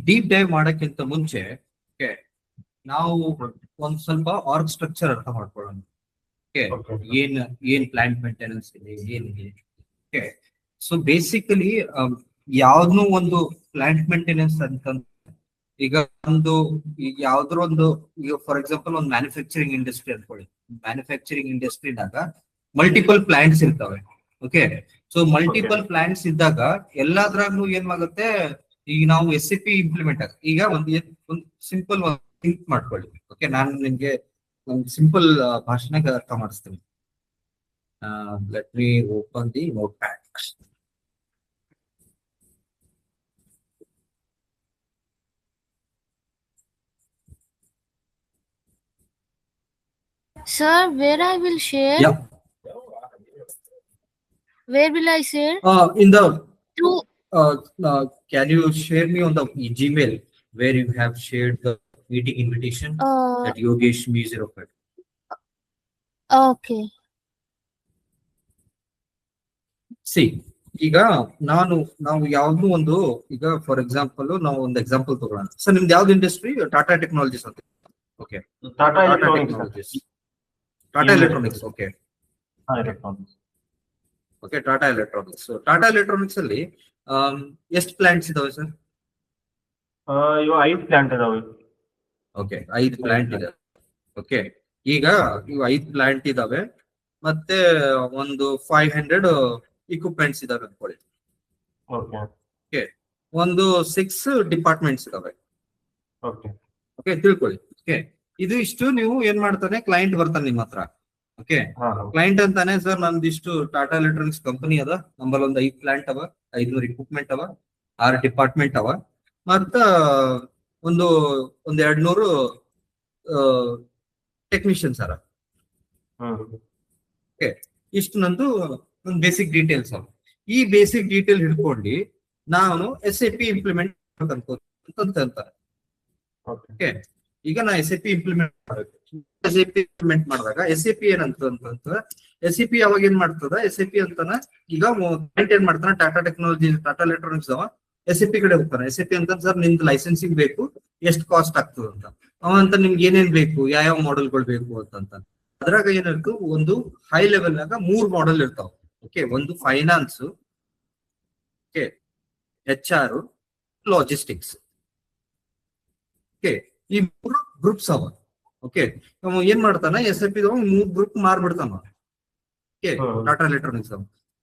Deep dive ಮಾಡಕ್ಕಿಂತ ಮುಂಚೆ ನಾವು ಒಂದ್ ಸ್ವಲ್ಪ ಆರ್ಗ್ ಸ್ಟ್ರಕ್ಚರ್ ಅರ್ಥ ಮಾಡ್ಕೊಳ್ಳೋಣ. ಏನ್ ಪ್ಲಾಂಟ್ ಮೇಂಟೆನೆನ್ಸ್ ಇದೆ, ಏನಿದೆ. ಸೊ ಬೇಸಿಕಲಿ ಯಾವ್ದನ್ನು ಒಂದು ಪ್ಲಾಂಟ್ ಮೇಂಟೆನೆನ್ಸ್ ಅಂತ ಈಗ ಈಗ ಯಾವ್ದ್ರ ಒಂದು ಈಗ ಫಾರ್ ಎಕ್ಸಾಂಪಲ್ ಒಂದು ಮ್ಯಾನುಫ್ಯಾಕ್ಚರಿಂಗ್ ಇಂಡಸ್ಟ್ರಿ ಅನ್ಕೊಳ್ಳಿ. ಮ್ಯಾನುಫ್ಯಾಕ್ಚರಿಂಗ್ ಇಂಡಸ್ಟ್ರಿದಾಗ ಮಲ್ಟಿಪಲ್ ಪ್ಲಾಂಟ್ಸ್ ಇರ್ತವೆ. ಓಕೆ, ಸೊ ಮಲ್ಟಿಪಲ್ ಪ್ಲಾಂಟ್ಸ್ ಇದ್ದಾಗ ಎಲ್ಲಾದ್ರಾಗೂ ಏನಾಗುತ್ತೆ, ಈಗ ನಾವು SAP ಇಂಪ್ಲಿಮೆಂಟ್ ಈಗ ಒಂದು ಸಿಂಪಲ್ ಥಿಂಕ್ ಮಾಡ್ಕೊಳ್ಳಿ. ಓಕೆ, ನಾನು ನಿಮ್ಗೆ ಒಂದು ಸಿಂಪಲ್ ಭಾಷೆನಾಗ ಅರ್ಥ ಮಾಡಿಸ್ತೀನಿ. Let me open the note pad. Sir, where I will share? Yeah. Where will I share? In the Through. Can you share me on the Gmail where you have shared the meeting invitation at Yogesh Me05? Okay. See, ಈಗ ನಾವು ಯಾವ್ದು ಒಂದು ಈಗ for example ನಾವು ಒಂದು example ತಗೊಳ್ಳೋಣ. Sir ನಿಮ್ದು ಯಾವ್ದು ಇಂಡಸ್ಟ್ರಿ? ಟಾಟಾ ಟೆಕ್ನಾಲಜೀಸ್ ಅಂತ. Okay, Tata technologies, Tata electronics. Okay, okay, Tata electronics. Tata electronics ಅಲ್ಲಿ ಎಷ್ಟು ಪ್ಲಾಂಟ್ಸ್ ಇದಾವೆ ಸರ್? 5 ಪ್ಲಾಂಟ್ ಇದಾವೆ. ಓಕೆ, 5 ಪ್ಲಾಂಟ್ ಇದೆ. ಓಕೆ, ಈಗ ಇವು 5 ಪ್ಲಾಂಟ್ ಇದಾವೆ, ಮತ್ತೆ ಒಂದು 500 ಇಕ್ವಿಪ್ಮೆಂಟ್ಸ್ ಇದಾವೆ ಅನ್ಕೊಳ್ಳಿ. ಓಕೆ, ಒಂದು 6 ಡಿಪಾರ್ಟ್ಮೆಂಟ್ಸ್ ಇದಾವೆ. ಓಕೆ, ತಿಳ್ಕೊಳ್ಳಿ. ಓಕೆ, ಇದು ಇಷ್ಟು ನೀವು ಏನ್ ಮಾಡ್ತಾನೆ, ಕ್ಲೈಂಟ್ ಬರ್ತಾನೆ ನಿಮ್ಮ ಹತ್ರ. ಓಕೆ, ಕ್ಲೈಂಟ್ ಅಂತಾನೆ, ಸರ್ ನಮ್ದಿಷ್ಟು ಟಾಟಾ ಎಲೆಕ್ಟ್ರಾನಿಕ್ಸ್ ಕಂಪನಿ ಅದ, ನಮ್ಮಲ್ಲಿ ಒಂದು 5 ಪ್ಲಾಂಟ್ ಅವ, 500 ಇಕ್ವಿಪ್ಮೆಂಟ್ ಅವ, 6 ಡಿಪಾರ್ಟ್ಮೆಂಟ್ ಅವ, ಮತ್ತ ಒಂದು 200 ಟೆಕ್ನಿಷಿಯನ್ಸ್ ಅರ. ಓಕೆ, ಇಷ್ಟು ನಂದು ಒಂದು ಬೇಸಿಕ್ ಡೀಟೇಲ್ಸ್ ಅವ. ಈ ಬೇಸಿಕ್ ಡೀಟೇಲ್ ಹಿಡ್ಕೊಂಡು ನಾನು SAP ಇಂಪ್ಲಿಮೆಂಟ್ ಅಂತಾರೆ. ಓಕೆ, ಈಗ ನಾ SAP ಇಂಪ್ಲಿಮೆಂಟ್ ಮಾಡಿದಾಗ SAP ಏನಂತಂದ್ರೆ SAP ಯಾವಾಗ ಏನ್ ಮಾಡ್ತದ, SAP ಅಂತಾನ ಈಗ ಕ್ಲೈಂಟ್ ಏನ್ ಮಾಡ್ತಾನ, ಟಾಟಾ ಟೆಕ್ನಾಲಜಿ, ಟಾಟಾ ಎಲೆಕ್ಟ್ರಾನಿಕ್ಸ್ ಅವ SAP ಕಡೆ ಹೋಗ್ತಾನೆ. SAP ಅಂತ ಸರ್ ನಿಮ್ದು ಲೈಸೆನ್ಸಿಂಗ್ ಬೇಕು, ಎಷ್ಟು ಕಾಸ್ಟ್ ಆಗ್ತದ ಅಂತ. ಅವ ಅಂತ ನಿಮ್ಗೆ ಏನೇನ್ ಬೇಕು, ಯಾವ ಮಾಡೆಲ್ಗಳು ಬೇಕು ಅಂತ. ಅದ್ರಾಗ ಏನಿರ್ತು, ಒಂದು ಹೈ ಲೆವೆಲ್ ನಾಗ 3 ಮಾಡೆಲ್ ಇರ್ತಾವ. ಓಕೆ, ಒಂದು finance, okay, HR, logistics. Okay, ಈ 3 ಗ್ರೂಪ್ಸ್ ಅವ. ಓಕೆ, ಏನ್ ಮಾಡ್ತಾನ, SAP 3 ಗ್ರೂಪ್ ಮಾರ್ಬಿಡ್ತಾನ. ಓಕೆ, ಟಾಟಾ ಎಲೆಕ್ಟ್ರಾನಿಕ್ಸ್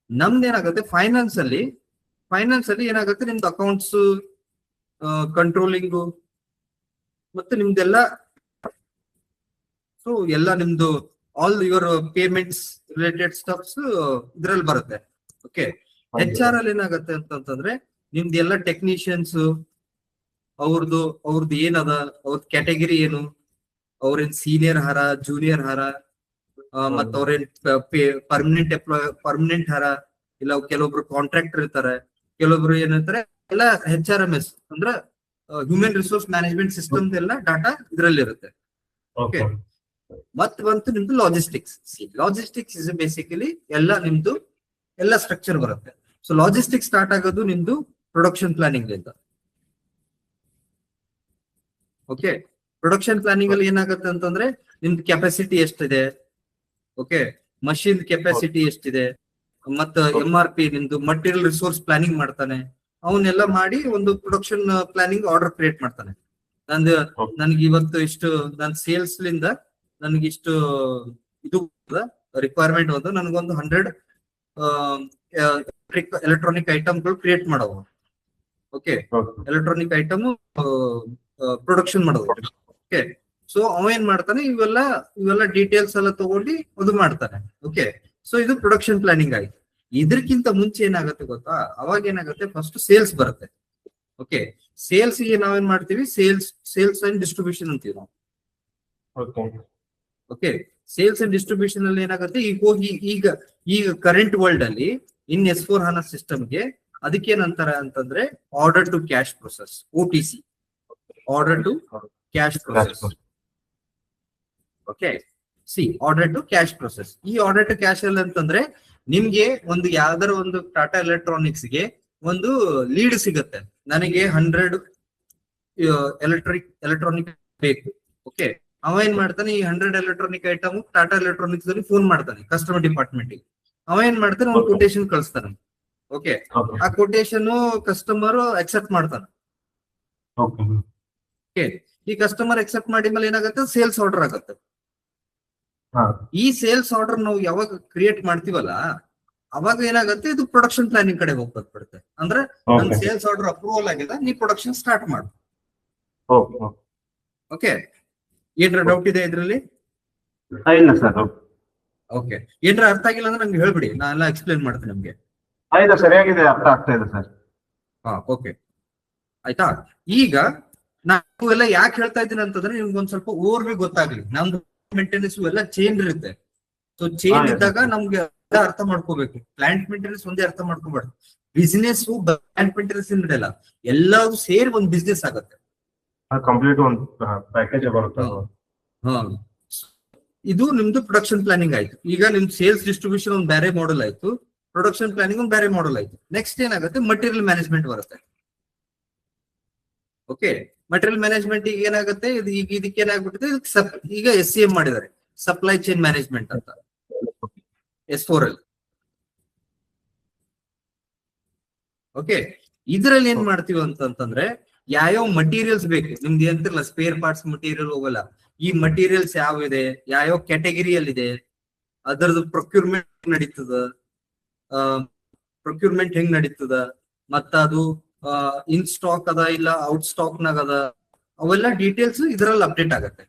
ನಮ್ದು ಏನಾಗುತ್ತೆ, ಫೈನಾನ್ಸ್ ಅಲ್ಲಿ ಏನಾಗುತ್ತೆ, ನಿಮ್ದು ಅಕೌಂಟ್ಸ್, ಕಂಟ್ರೋಲಿಂಗು, ಮತ್ತೆ ನಿಮ್ದೆಲ್ಲ, ಸೊ ಎಲ್ಲ ನಿಮ್ದು all your payments related stuffs ಇದ್ರಲ್ಲಿ ಬರುತ್ತೆ. ಓಕೆ, HR ಅಲ್ಲಿ ಏನಾಗುತ್ತೆ ಅಂತಂದ್ರೆ ನಿಮ್ದು ಎಲ್ಲ ಟೆಕ್ನಿಷಿಯನ್ಸ್, ಅವ್ರದ್ದು ಏನದ, ಅವ್ರದ್ದು ಕ್ಯಾಟಗರಿ ಏನು, ಅವ್ರೇನ್ ಸೀನಿಯರ್ ಹಾರ, ಜೂನಿಯರ್ ಹಾರ, ಮತ್ತ ಅವ್ರೇನ್ ಪರ್ಮನೆಂಟ್ ಹಾರ, ಇಲ್ಲ ಕೆಲವೊಬ್ರು ಕಾಂಟ್ರಾಕ್ಟರ್ ಇರ್ತಾರೆ, ಕೆಲವೊಬ್ರು ಏನಿರ್ತಾರೆ, ಎಲ್ಲ HRMS ಅಂದ್ರೆ ಹ್ಯೂಮನ್ ರಿಸೋರ್ಸ್ ಮ್ಯಾನೇಜ್ಮೆಂಟ್ ಸಿಸ್ಟಮ್ ಎಲ್ಲ ಡಾಟಾ ಇದ್ರಲ್ಲಿ ಇರುತ್ತೆ. ಓಕೆ, ಮತ್ತೆ ಬಂತು ನಿಮ್ದು ಲಾಜಿಸ್ಟಿಕ್ಸ್. ಲಾಜಿಸ್ಟಿಕ್ಸ್ ಇಸ್ ಬೇಸಿಕಲಿ ನಿಮ್ದು ಎಲ್ಲ ಸ್ಟ್ರಕ್ಚರ್ ಬರುತ್ತೆ. ಸೊ ಲಾಜಿಸ್ಟಿಕ್ಸ್ ಸ್ಟಾರ್ಟ್ ಆಗೋದು ನಿಮ್ದು ಪ್ರೊಡಕ್ಷನ್ ಪ್ಲಾನಿಂಗ್ ಇಂದ. ಓಕೆ, ಪ್ರೊಡಕ್ಷನ್ ಪ್ಲಾನಿಂಗ್ ಅಲ್ಲಿ ಏನಾಗುತ್ತೆ ಅಂತಂದ್ರೆ ನಿಮ್ದು ಕೆಪಾಸಿಟಿ ಎಷ್ಟಿದೆ, ಓಕೆ, ಮಷಿನ್ ಕೆಪಾಸಿಟಿ ಎಷ್ಟಿದೆ, ಮತ್ತ MRP ನಿಮ್ದು ಮಟೀರಿಯಲ್ ರಿಸೋರ್ಸ್ ಪ್ಲಾನಿಂಗ್ ಮಾಡ್ತಾನೆ. ಅವನ್ನೆಲ್ಲ ಮಾಡಿ ಒಂದು ಪ್ರೊಡಕ್ಷನ್ ಪ್ಲಾನಿಂಗ್ ಆರ್ಡರ್ ಕ್ರಿಯೇಟ್ ಮಾಡ್ತಾನೆ. ನನ್ಗೆ ಇವತ್ತು ಇಷ್ಟು ನನ್ ಸೇಲ್ಸ್ ಲಿಂದ ನನ್ಗಿಷ್ಟು ಇದು ರಿಕ್ವೈರ್ಮೆಂಟ್ ಒಂದು, ನನಗೊಂದು 100 ಎಲೆಕ್ಟ್ರಾನಿಕ್ ಐಟಮ್ಗಳು ಕ್ರಿಯೇಟ್ ಮಾಡೋವು. ಓಕೆ, ಎಲೆಕ್ಟ್ರಾನಿಕ್ ಐಟಮ್ ಪ್ರೊಡಕ್ಷನ್ ಮಾಡೋದು. ಓಕೆ, ಸೊ ಅವ ಏನ್ ಮಾಡ್ತಾನೆ, ಇವೆಲ್ಲ ಡೀಟೇಲ್ಸ್ ಎಲ್ಲ ತಗೊಂಡು ಅದು ಮಾಡ್ತಾನೆ. ಓಕೆ, ಸೊ ಇದು ಪ್ರೊಡಕ್ಷನ್ ಪ್ಲಾನಿಂಗ್ ಆಯ್ತು. ಇದಕ್ಕಿಂತ ಮುಂಚೆ ಏನಾಗುತ್ತೆ ಗೊತ್ತಾ, ಅವಾಗ ಏನಾಗುತ್ತೆ, ಫಸ್ಟ್ ಸೇಲ್ಸ್ ಬರುತ್ತೆ. ಓಕೆ, ಸೇಲ್ಸ್ ಗೆ ನಾವೇನ್ ಮಾಡ್ತೀವಿ, ಸೇಲ್ಸ್ ಅಂಡ್ ಡಿಸ್ಟ್ರಿಬ್ಯೂಷನ್ ಅಂತೀವಿ ನಾವು. ಓಕೆ, ಸೇಲ್ಸ್ ಅಂಡ್ ಡಿಸ್ಟ್ರಿಬ್ಯೂಷನ್ ಅಲ್ಲಿ ಏನಾಗುತ್ತೆ, ಈಗ ಹೋಗಿ ಈಗ ಕರೆಂಟ್ ವರ್ಲ್ಡ್ ಅಲ್ಲಿ ಇನ್ S/4HANA ಸಿಸ್ಟಮ್ಗೆ ಅದಕ್ಕೇನಂತಾರೆ ಅಂತಂದ್ರೆ order to cash process, OTC, order to cash process. Okay, order to cash process. ಈ ಆರ್ಡರ್ ಟು ಕ್ಯಾಶ್ ಅಲ್ಲಿ ಅಂತಂದ್ರೆ ನಿಮ್ಗೆ ಒಂದು ಯಾವ್ದಾರ ಒಂದು ಟಾಟಾ ಎಲೆಕ್ಟ್ರಾನಿಕ್ಸ್ ಗೆ ಒಂದು ಲೀಡ್ ಸಿಗುತ್ತೆ, ನನಗೆ 100 ಎಲೆಕ್ಟ್ರಾನಿಕ್ ಬೇಕು. ಓಕೆ, ಅವ ಏನ್ ಮಾಡ್ತಾನೆ, ಈ 100 ಎಲೆಕ್ಟ್ರಾನಿಕ್ ಐಟಮ್ ಟಾಟಾ ಎಲೆಕ್ಟ್ರಾನಿಕ್ಸ್ ಅಲ್ಲಿ ಫೋನ್ ಮಾಡ್ತಾನೆ ಕಸ್ಟಮರ್ ಡಿಪಾರ್ಟ್ಮೆಂಟ್. ಅವ ಏನ್ ಮಾಡ್ತಾನೆ, ಒಂದು ಕೊಟೇಶನ್ ಕಳಿಸ್ತಾನೆ. ಓಕೆ, ಆ ಕೊಟೇಶನ್ ಕಸ್ಟಮರ್ ಅಕ್ಸೆಪ್ಟ್ ಮಾಡ್ತಾನೆ. ಓಕೆ, ಈ ಕಸ್ಟಮರ್ ಅಕ್ಸೆಪ್ಟ್ ಮಾಡಿದ್ಮೇಲೆ ಏನಾಗುತ್ತೆ, ಸೇಲ್ಸ್ ಆರ್ಡರ್ ಆಗುತ್ತೆ. ಈ ಸೇಲ್ಸ್ ಆರ್ಡರ್ ನಾವು ಯಾವಾಗ ಕ್ರಿಯೇಟ್ ಮಾಡ್ತೀವಲ್ಲ, ಅವಾಗ ಏನಾಗುತ್ತೆ, ಇದು ಪ್ರೊಡಕ್ಷನ್ ಪ್ಲಾನಿಂಗ್ ಕಡೆ ಹೋಗ್ಬಿಡುತ್ತೆ. ಅಂದ್ರೆ ನನ್ ಸೇಲ್ಸ್ ಆರ್ಡರ್ ಅಪ್ರೂವಲ್ ಆಗಿದೆ, ನೀ ಪ್ರೊಡಕ್ಷನ್ ಸ್ಟಾರ್ಟ್ ಮಾಡು. ಓಕೆ, ಏನ್ರ ಡೌಟ್ ಇದೆ ಇದ್ರಲ್ಲಿ? ಇಲ್ಲ ಸರ್. ಓಕೆ, ಏನ್ರ ಅರ್ಥ ಆಗಿಲ್ಲ ಅಂದ್ರೆ ನಂಗೆ ಹೇಳ್ಬಿಡಿ, ನಾನೆಲ್ಲ ಎಕ್ಸ್ಪ್ಲೇನ್ ಮಾಡ್ತೀನಿ ನಿಮ್ಗೆ. ಆಯ್ತಾ, ಸರಿಯಾಗಿದೆ, ಅರ್ಥ ಆಗ್ತಾ ಇದೆ ಸರ್. ಓಕೆ, ಆಯ್ತಾ. ಈಗ ನಾವು ಎಲ್ಲ ಯಾಕೆ ಹೇಳ್ತಾ ಇದ್ದೀನಿ ಅಂತಂದ್ರೆ, ನಿಮ್ಗೆ ಒಂದ್ ಸ್ವಲ್ಪ ಓವರ್ವ್ಯೂ ಗೊತ್ತಾಗ್ಲಿ. ನಮ್ದು ಮೇಂಟೆನೆನ್ಸ್ ಎಲ್ಲ ಚೇಂಜ್ ಇರುತ್ತೆ. ಸೊ ಚೇಂಜ್ ಇದ್ದಾಗ ನಮ್ಗೆ ಅರ್ಥ ಮಾಡ್ಕೋಬೇಕು. ಪ್ಲಾಂಟ್ ಮೇಂಟೆನೆನ್ಸ್ ಒಂದೇ ಅರ್ಥ ಮಾಡ್ಕೋಬಾರ್ದು. ಬಿಸಿನೆಸ್ ಪ್ಲಾಂಟ್ ಮೇಂಟೆನೆನ್ಸ್ ನಡೆಯಲ್ಲ, ಎಲ್ಲವೂ ಸೇರಿ ಒಂದ್ ಬಿಸ್ನೆಸ್ ಆಗುತ್ತೆ. ಕಂಪ್ಲೀಟ್ ಒಂದು ಪ್ಯಾಕೇಜ್ ಬರುತ್ತೆ. ಇದು ನಿಮ್ದು ಪ್ರೊಡಕ್ಷನ್ ಪ್ಲಾನಿಂಗ್ ಆಯ್ತು. ಈಗ ನಿಮ್ದು ಸೇಲ್ಸ್ ಡಿಸ್ಟ್ರಿಬ್ಯೂಷನ್ ಒಂದು ಬೇರೆ ಮಾಡೆಲ್ ಆಯ್ತು, ಪ್ರೊಡಕ್ಷನ್ ಪ್ಲಾನಿಂಗ್ ಒಂದು ಬೇರೆ ಮಾಡೆಲ್ ಆಯ್ತು. ನೆಕ್ಸ್ಟ್ ಏನಾಗುತ್ತೆ, ಮಟೀರಿಯಲ್ ಮ್ಯಾನೇಜ್ಮೆಂಟ್ ಬರುತ್ತೆ. ಓಕೆ, ಮಟೀರಿಯಲ್ ಮ್ಯಾನೇಜ್ಮೆಂಟ್ ಈಗ ಏನಾಗುತ್ತೆ, ಈಗ ಇದಕ್ಕೆ ಏನಾಗ್ಬಿಟ್ಟಿದೆ, ಈಗ SCM ಮಾಡಿದ್ದಾರೆ, ಸಪ್ಲೈ ಚೈನ್ ಮ್ಯಾನೇಜ್ಮೆಂಟ್ ಅಂತ, S4 ಅಲ್ಲಿ. ಓಕೆ, ಇದರಲ್ಲಿ ಏನ್ ಮಾಡ್ತೀವಿ ಅಂತಂದ್ರೆ, ಯಾವ್ಯಾವ ಮಟೀರಿಯಲ್ಸ್ ಬೇಕು ನಿಮ್ಗೆ ಅಂತಿರಲ್ಲ, ಸ್ಪೇರ್ ಪಾರ್ಟ್ಸ್ ಮಟೀರಿಯಲ್ ಹೋಗಲ್ಲ. ಈ ಮಟೀರಿಯಲ್ಸ್ ಯಾವ ಇದೆ, ಯಾವ ಕ್ಯಾಟಗರಿಯಲ್ಲಿ ಇದೆ, ಅದರದ್ದು ಪ್ರೊಕ್ಯೂರ್ಮೆಂಟ್ ನಡೀತದ, ಪ್ರೊಕ್ಯೂರ್ಮೆಂಟ್ ಹೆಂಗ್ ನಡೀತದ, ಮತ್ತ ಅದು ಇನ್ ಸ್ಟಾಕ್ ಅದ ಇಲ್ಲ ಔಟ್ ಸ್ಟಾಕ್ ನಾಗ ಅದ, ಅವೆಲ್ಲ ಡೀಟೇಲ್ಸ್ ಇದರಲ್ಲಿ ಅಪ್ಡೇಟ್ ಆಗತ್ತೆ.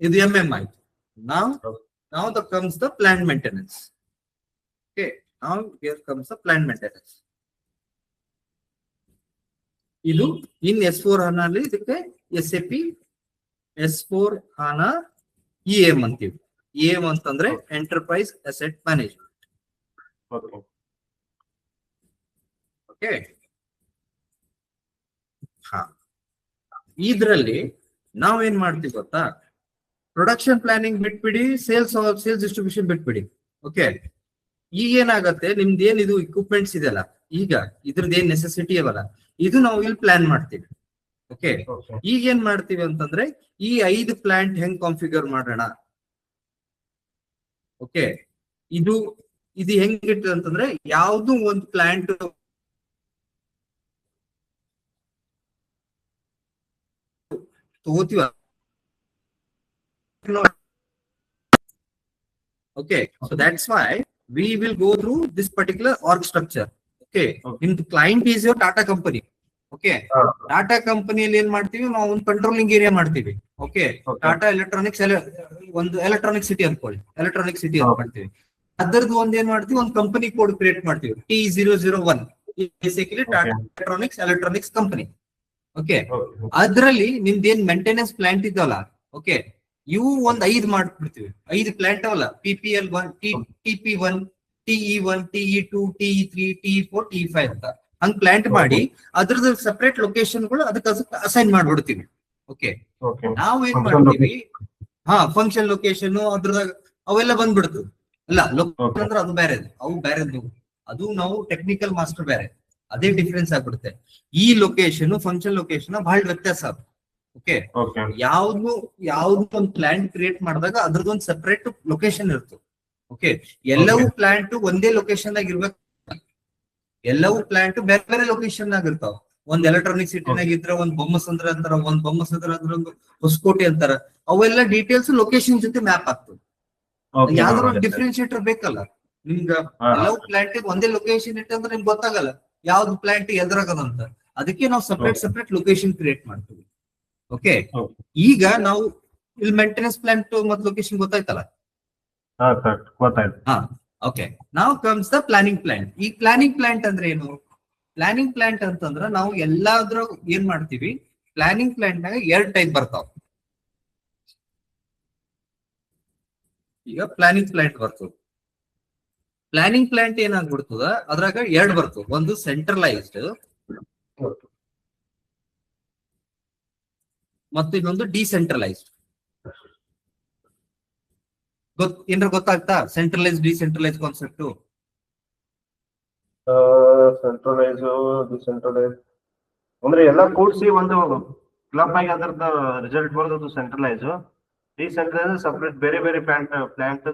ಇದು MM ಆಯ್ತು. ನಾವು the comes the plant maintenance. Okay, ನಾವು here comes the plant maintenance. ಇದು ಇನ್ S4 HANA ಅಲ್ಲಿ ಇದಕ್ಕೆ SAP S4 HANA EM ಅಂತೀವಿ. EM ಅಂತಂದ್ರೆ ಎಂಟರ್ಪ್ರೈಸ್ ಅಸೆಟ್ ಮ್ಯಾನೇಜ್ಮೆಂಟ್. ಓಕೆ, ಇದ್ರಲ್ಲಿ ನಾವೇನ್ ಮಾಡ್ತೀವಿ ಗೊತ್ತಾ, ಪ್ರೊಡಕ್ಷನ್ ಪ್ಲಾನಿಂಗ್ ಬಿಟ್ಬಿಡಿ, ಸೇಲ್ಸ್ ಡಿಸ್ಟ್ರಿಬ್ಯೂಷನ್ ಬಿಟ್ಬಿಡಿ. ಓಕೆ, ಈಗ ಏನಾಗತ್ತೆ, ನಿಮ್ದು ಏನ್ ಇದು ಇಕ್ವಿಪ್ಮೆಂಟ್ಸ್ ಇದೆಯಲ್ಲ, ಈಗ ಇದ್ರದ್ದು ಏನ್ ನೆಸೆಸಿಟಿ ಅವಲ್ಲ, ಇದು ನಾವು ಇಲ್ಲಿ ಪ್ಲಾನ್ ಮಾಡ್ತೀವಿ. ಓಕೆ, ಈಗ ಏನ್ ಮಾಡ್ತೀವಿ ಅಂತಂದ್ರೆ, ಈ 5 ಪ್ಲಾಂಟ್ ಹೆಂಗ್ ಕಾನ್ಫಿಗರ್ ಮಾಡೋಣ. ಓಕೆ, ಇದು ಹೆಂಗಿರ್ತದೆ ಅಂತಂದ್ರೆ, ಯಾವ್ದು ಒಂದು plant ತಗೋತೀವ. Okay, so that's why we will go through this particular org structure. Okay, in the client is your Tata company. Okay, Tata company ಅಲ್ಲಿ ಏನ್ ಮಾಡ್ತೀವಿ, ನಾವು ಒಂದು ಕಂಟ್ರೋಲಿಂಗ್ ಏರಿಯಾ ಮಾಡ್ತೀವಿ. ಓಕೆ, ಟಾಟಾ ಎಲೆಕ್ಟ್ರಾನಿಕ್ಸ್ ಒಂದು ಎಲೆಕ್ಟ್ರಾನಿಕ್ ಸಿಟಿ ಅನ್ಕೊಳ್ಳಿ, ಎಲೆಕ್ಟ್ರಾನಿಕ್ ಸಿಟಿ ಅಂತ ಮಾಡ್ತೀವಿ. ಅದರದ್ದು ಒಂದ್ ಏನ್ ಮಾಡ್ತೀವಿ, ಒಂದು ಕಂಪನಿ ಕೋಡ್ ಕ್ರಿಯೇಟ್ ಮಾಡ್ತೀವಿ, T001. Basically Tata electronics company. Okay, ಅದ್ರಲ್ಲಿ ನಿಮ್ದು ಏನ್ ಮೇಂಟೆನೆನ್ಸ್ ಪ್ಲಾಂಟ್ ಇದಲ್ಲ, ಓಕೆ, ಇವು ಒಂದ್ 5 ಮಾಡ್ಬಿಡ್ತೀವಿ. 5 ಪ್ಲಾಂಟ್ ಅವಲ್ಲ, PPL1, TP1, TE1, TE2, TE3, TE4, TE5 ಅಂತ ಹಂಗ್ ಪ್ಲಾಂಟ್ ಮಾಡಿ ಅದ್ರದ್ದು ಸೆಪರೇಟ್ ಲೊಕೇಶನ್ಗಳು ಅದಕ್ಕೆ ಅಸೈನ್ ಮಾಡ್ಬಿಡ್ತೀವಿ. ಓಕೆ, ನಾವ್ ಏನ್ ಮಾಡ್ತೀವಿ, ಫಂಕ್ಷನ್ ಲೊಕೇಶನ್ ಅದ್ರದಾಗ ಅವೆಲ್ಲ ಬಂದ್ಬಿಡ್ತು. ಅಲ್ಲ, ಲೊಕೇಶನ್ ಅಂದ್ರೆ ಅದು ಬೇರೆ, ಅವು ಬೇರೆ, ಅದು ನಾವು ಟೆಕ್ನಿಕಲ್ ಮಾಸ್ಟರ್ ಬೇರೆ, ಅದೇ ಡಿಫ್ರೆನ್ಸ್ ಆಗ್ಬಿಡುತ್ತೆ. ಈ ಲೊಕೇಶನ್ ಫಂಕ್ಷನ್ ಲೊಕೇಶನ್ ಬಹಳ ವ್ಯತ್ಯಾಸ. ಓಕೆ, ಯಾವ್ದು ಒಂದು ಪ್ಲಾಂಟ್ ಕ್ರಿಯೇಟ್ ಮಾಡಿದಾಗ ಅದ್ರದ್ದೊಂದು ಸೆಪರೇಟ್ ಲೊಕೇಶನ್ ಇರುತ್ತೆ. ಓಕೆ, ಎಲ್ಲವೂ ಪ್ಲಾಂಟ್ ಒಂದೇ ಲೊಕೇಶನ್ ಆಗಿ ಇರ್ಬೇಕು, ಎಲ್ಲವೂ ಪ್ಲಾಂಟ್ ಬೇರೆ ಬೇರೆ ಲೊಕೇಶನ್ ಆಗ ಇರ್ತಾವ. ಒಂದ್ ಎಲೆಕ್ಟ್ರಾನಿಕ್ ಸಿಟಿನಾಗ ಇದ್ರ ಒಂದ್ ಬೊಮ್ಮಸಂದ್ರ ಅಂತಾರ, ಒಂದ್ ಬೊಮ್ಮಸಂದ್ರ ಅಂದ್ರೆ ಒಂದು ಹೊಸಕೋಟೆ ಅಂತಾರ. ಅವೆಲ್ಲ ಡೀಟೇಲ್ಸ್ ಲೊಕೇಶನ್ ಜೊತೆ ಮ್ಯಾಪ್ ಆಗ್ತದೆ. ಯಾವ್ದಾರ ಡಿಫ್ರೆನ್ಶಿಯೇಟರ್ ಬೇಕಲ್ಲ ನಿಮ್ಗ, ಎಲ್ಲವೂ ಪ್ಲಾಂಟ್ ಒಂದೇ ಲೊಕೇಶನ್ ಇಟ್ಟಂದ್ರೆ ನಿಮ್ಗೆ ಗೊತ್ತಾಗಲ್ಲ ಯಾವ್ದು ಪ್ಲಾಂಟ್ ಎದ್ರಾಗದಂತ. ಅದಕ್ಕೆ ನಾವು ಸೆಪರೇಟ್ ಲೊಕೇಶನ್ ಕ್ರಿಯೇಟ್ ಮಾಡ್ತೀವಿ. ಓಕೆ, ಈಗ ನಾವು ಇಲ್ಲಿ ಮೇಂಟೆನೆನ್ಸ್ ಪ್ಲಾಂಟ್ ಮತ್ತು ಲೊಕೇಶನ್ ಗೊತ್ತಾಯ್ತಲ್ಲ. ಓಕೆ, ನಾವು ಕಮ್ಸ್ ದ ಪ್ಲಾನಿಂಗ್ ಪ್ಲಾಂಟ್. ಈ ಪ್ಲಾನಿಂಗ್ ಪ್ಲಾಂಟ್ ಅಂದ್ರೆ ಏನು? ಪ್ಲಾನಿಂಗ್ ಪ್ಲಾಂಟ್ ಅಂತಂದ್ರ ನಾವು ಎಲ್ಲಾದ್ರೂ ಏನ್ ಮಾಡ್ತೀವಿ, ಪ್ಲಾನಿಂಗ್ ಪ್ಲಾಂಟ್ ನಾಗ 2 ಟೈಪ್ ಬರ್ತಾವ. ಈಗ ಪ್ಲಾನಿಂಗ್ ಪ್ಲಾಂಟ್ ಬರ್ತದ. ಪ್ಲಾನಿಂಗ್ ಪ್ಲಾಂಟ್ ಏನಾಗ್ಬಿಡ್ತದ, ಅದ್ರಾಗ 2 ಬರ್ತದ. ಒಂದು ಸೆಂಟ್ರಲೈಸ್ಡ್ ಮತ್ತು ಇನ್ನೊಂದು ಡಿಸೆಂಟ್ರಲೈಸ್ಡ್. ಏನಾರ ಗೊತ್ತಾಗ್ತಾ centralise decentralise concept? Centralise decentralise ಅಂದ್ರೆ ಎಲ್ಲ ಕೂಡಿಸಿ ಒಂದು ಕ್ಲಬ್ ಆಗಿ ಅದರದ ರಿಸಲ್ಟ್ ಬರೋದು ಸೆಂಟ್ರಲೈಸ್, ಡಿಸೆಂಟ್ರಲೈಸ್ ಸಪ್ರೇಟ್ ಬೇರೆ ಬೇರೆ plant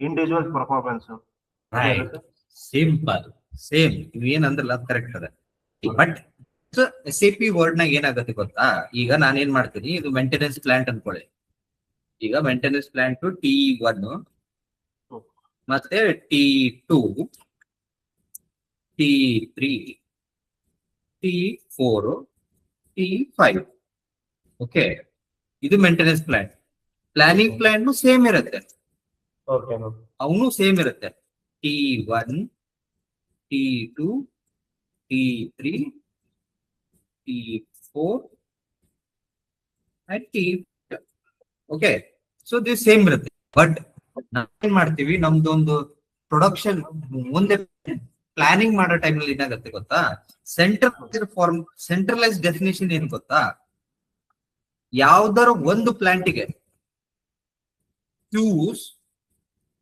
individual performance. Right, simple, same ನೀವು ಏನಂದ್ರಲ್ಲ ಅದು ಕರೆಕ್ಟ್ ಅದ. But S A P world ನಾಗ ಏನಾಗುತ್ತೆ ಗೊತ್ತಾ, ಈಗ ನಾನೇನ್ ಮಾಡ್ತೀನಿ, ಇದು ಮೇಂಟೆನೆನ್ಸ್ ಪ್ಲಾಂಟ್ ಅನ್ಕೊಳ್ಳಿ. ಈಗ ಮೇಂಟೆನೆನ್ಸ್ ಪ್ಲಾಂಟ್ T1 ಮತ್ತೆ T2, T3, T4, T5. Okay, ಇದು maintenance plant. Planning plant same ಇರುತ್ತೆ, ಓಕೆ ಅವನು ಸೇಮ್ ಇರುತ್ತೆ. T1, T2, T3, T4 and T. Okay, so this same ಇರುತ್ತೆ. ಬಟ್ ನಾವೇನ್ ಮಾಡ್ತೀವಿ, ನಮ್ದೊಂದು ಪ್ರೊಡಕ್ಷನ್ ಮುಂದೆ ಪ್ಲಾನಿಂಗ್ ಮಾಡೋ ಟೈಮ್ನಲ್ಲಿ ಏನಾಗುತ್ತೆ ಗೊತ್ತಾ, ಸೆಂಟ್ರಲೈಸ್ ಡೆಫಿನೇಷನ್ ಏನ್ ಗೊತ್ತಾ, ಯಾವ್ದಾರ ಒಂದು ಪ್ಲಾಂಟಿಗೆ choose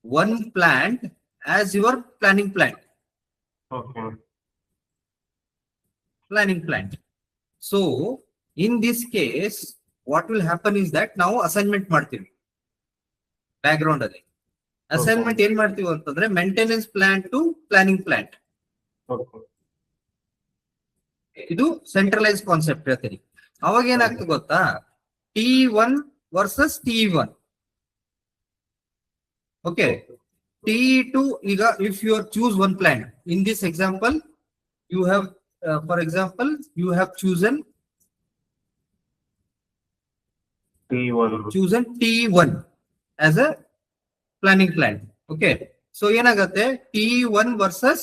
one plant as your planning plant. Okay Planning plant. So in this case, what will happen is that ನಾವು ಅಸೈನ್ಮೆಂಟ್ ಮಾಡ್ತೀವಿ ಬ್ಯಾಕ್ ಗ್ರೌಂಡ್ ಅಲ್ಲಿ. ಅಸೈನ್ಮೆಂಟ್ ಏನ್ ಮಾಡ್ತೀವಿ ಅಂತಂದ್ರೆ maintenance plant to planning plant. Okay ಇದು ಸೆಂಟ್ರಲೈಸ್ ಕಾನ್ಸೆಪ್ಟ್ ಹೇಳ್ತೀನಿ. ಅವಾಗ ಏನಾಗ್ತದೆ ಗೊತ್ತಾ, T1 versus T1. Okay, T2 ಈಗ if you are choose one plant in this example, you have for example you have chosen T1 as a planning plant. Okay, so ಏನಾಗುತ್ತೆ, T1 versus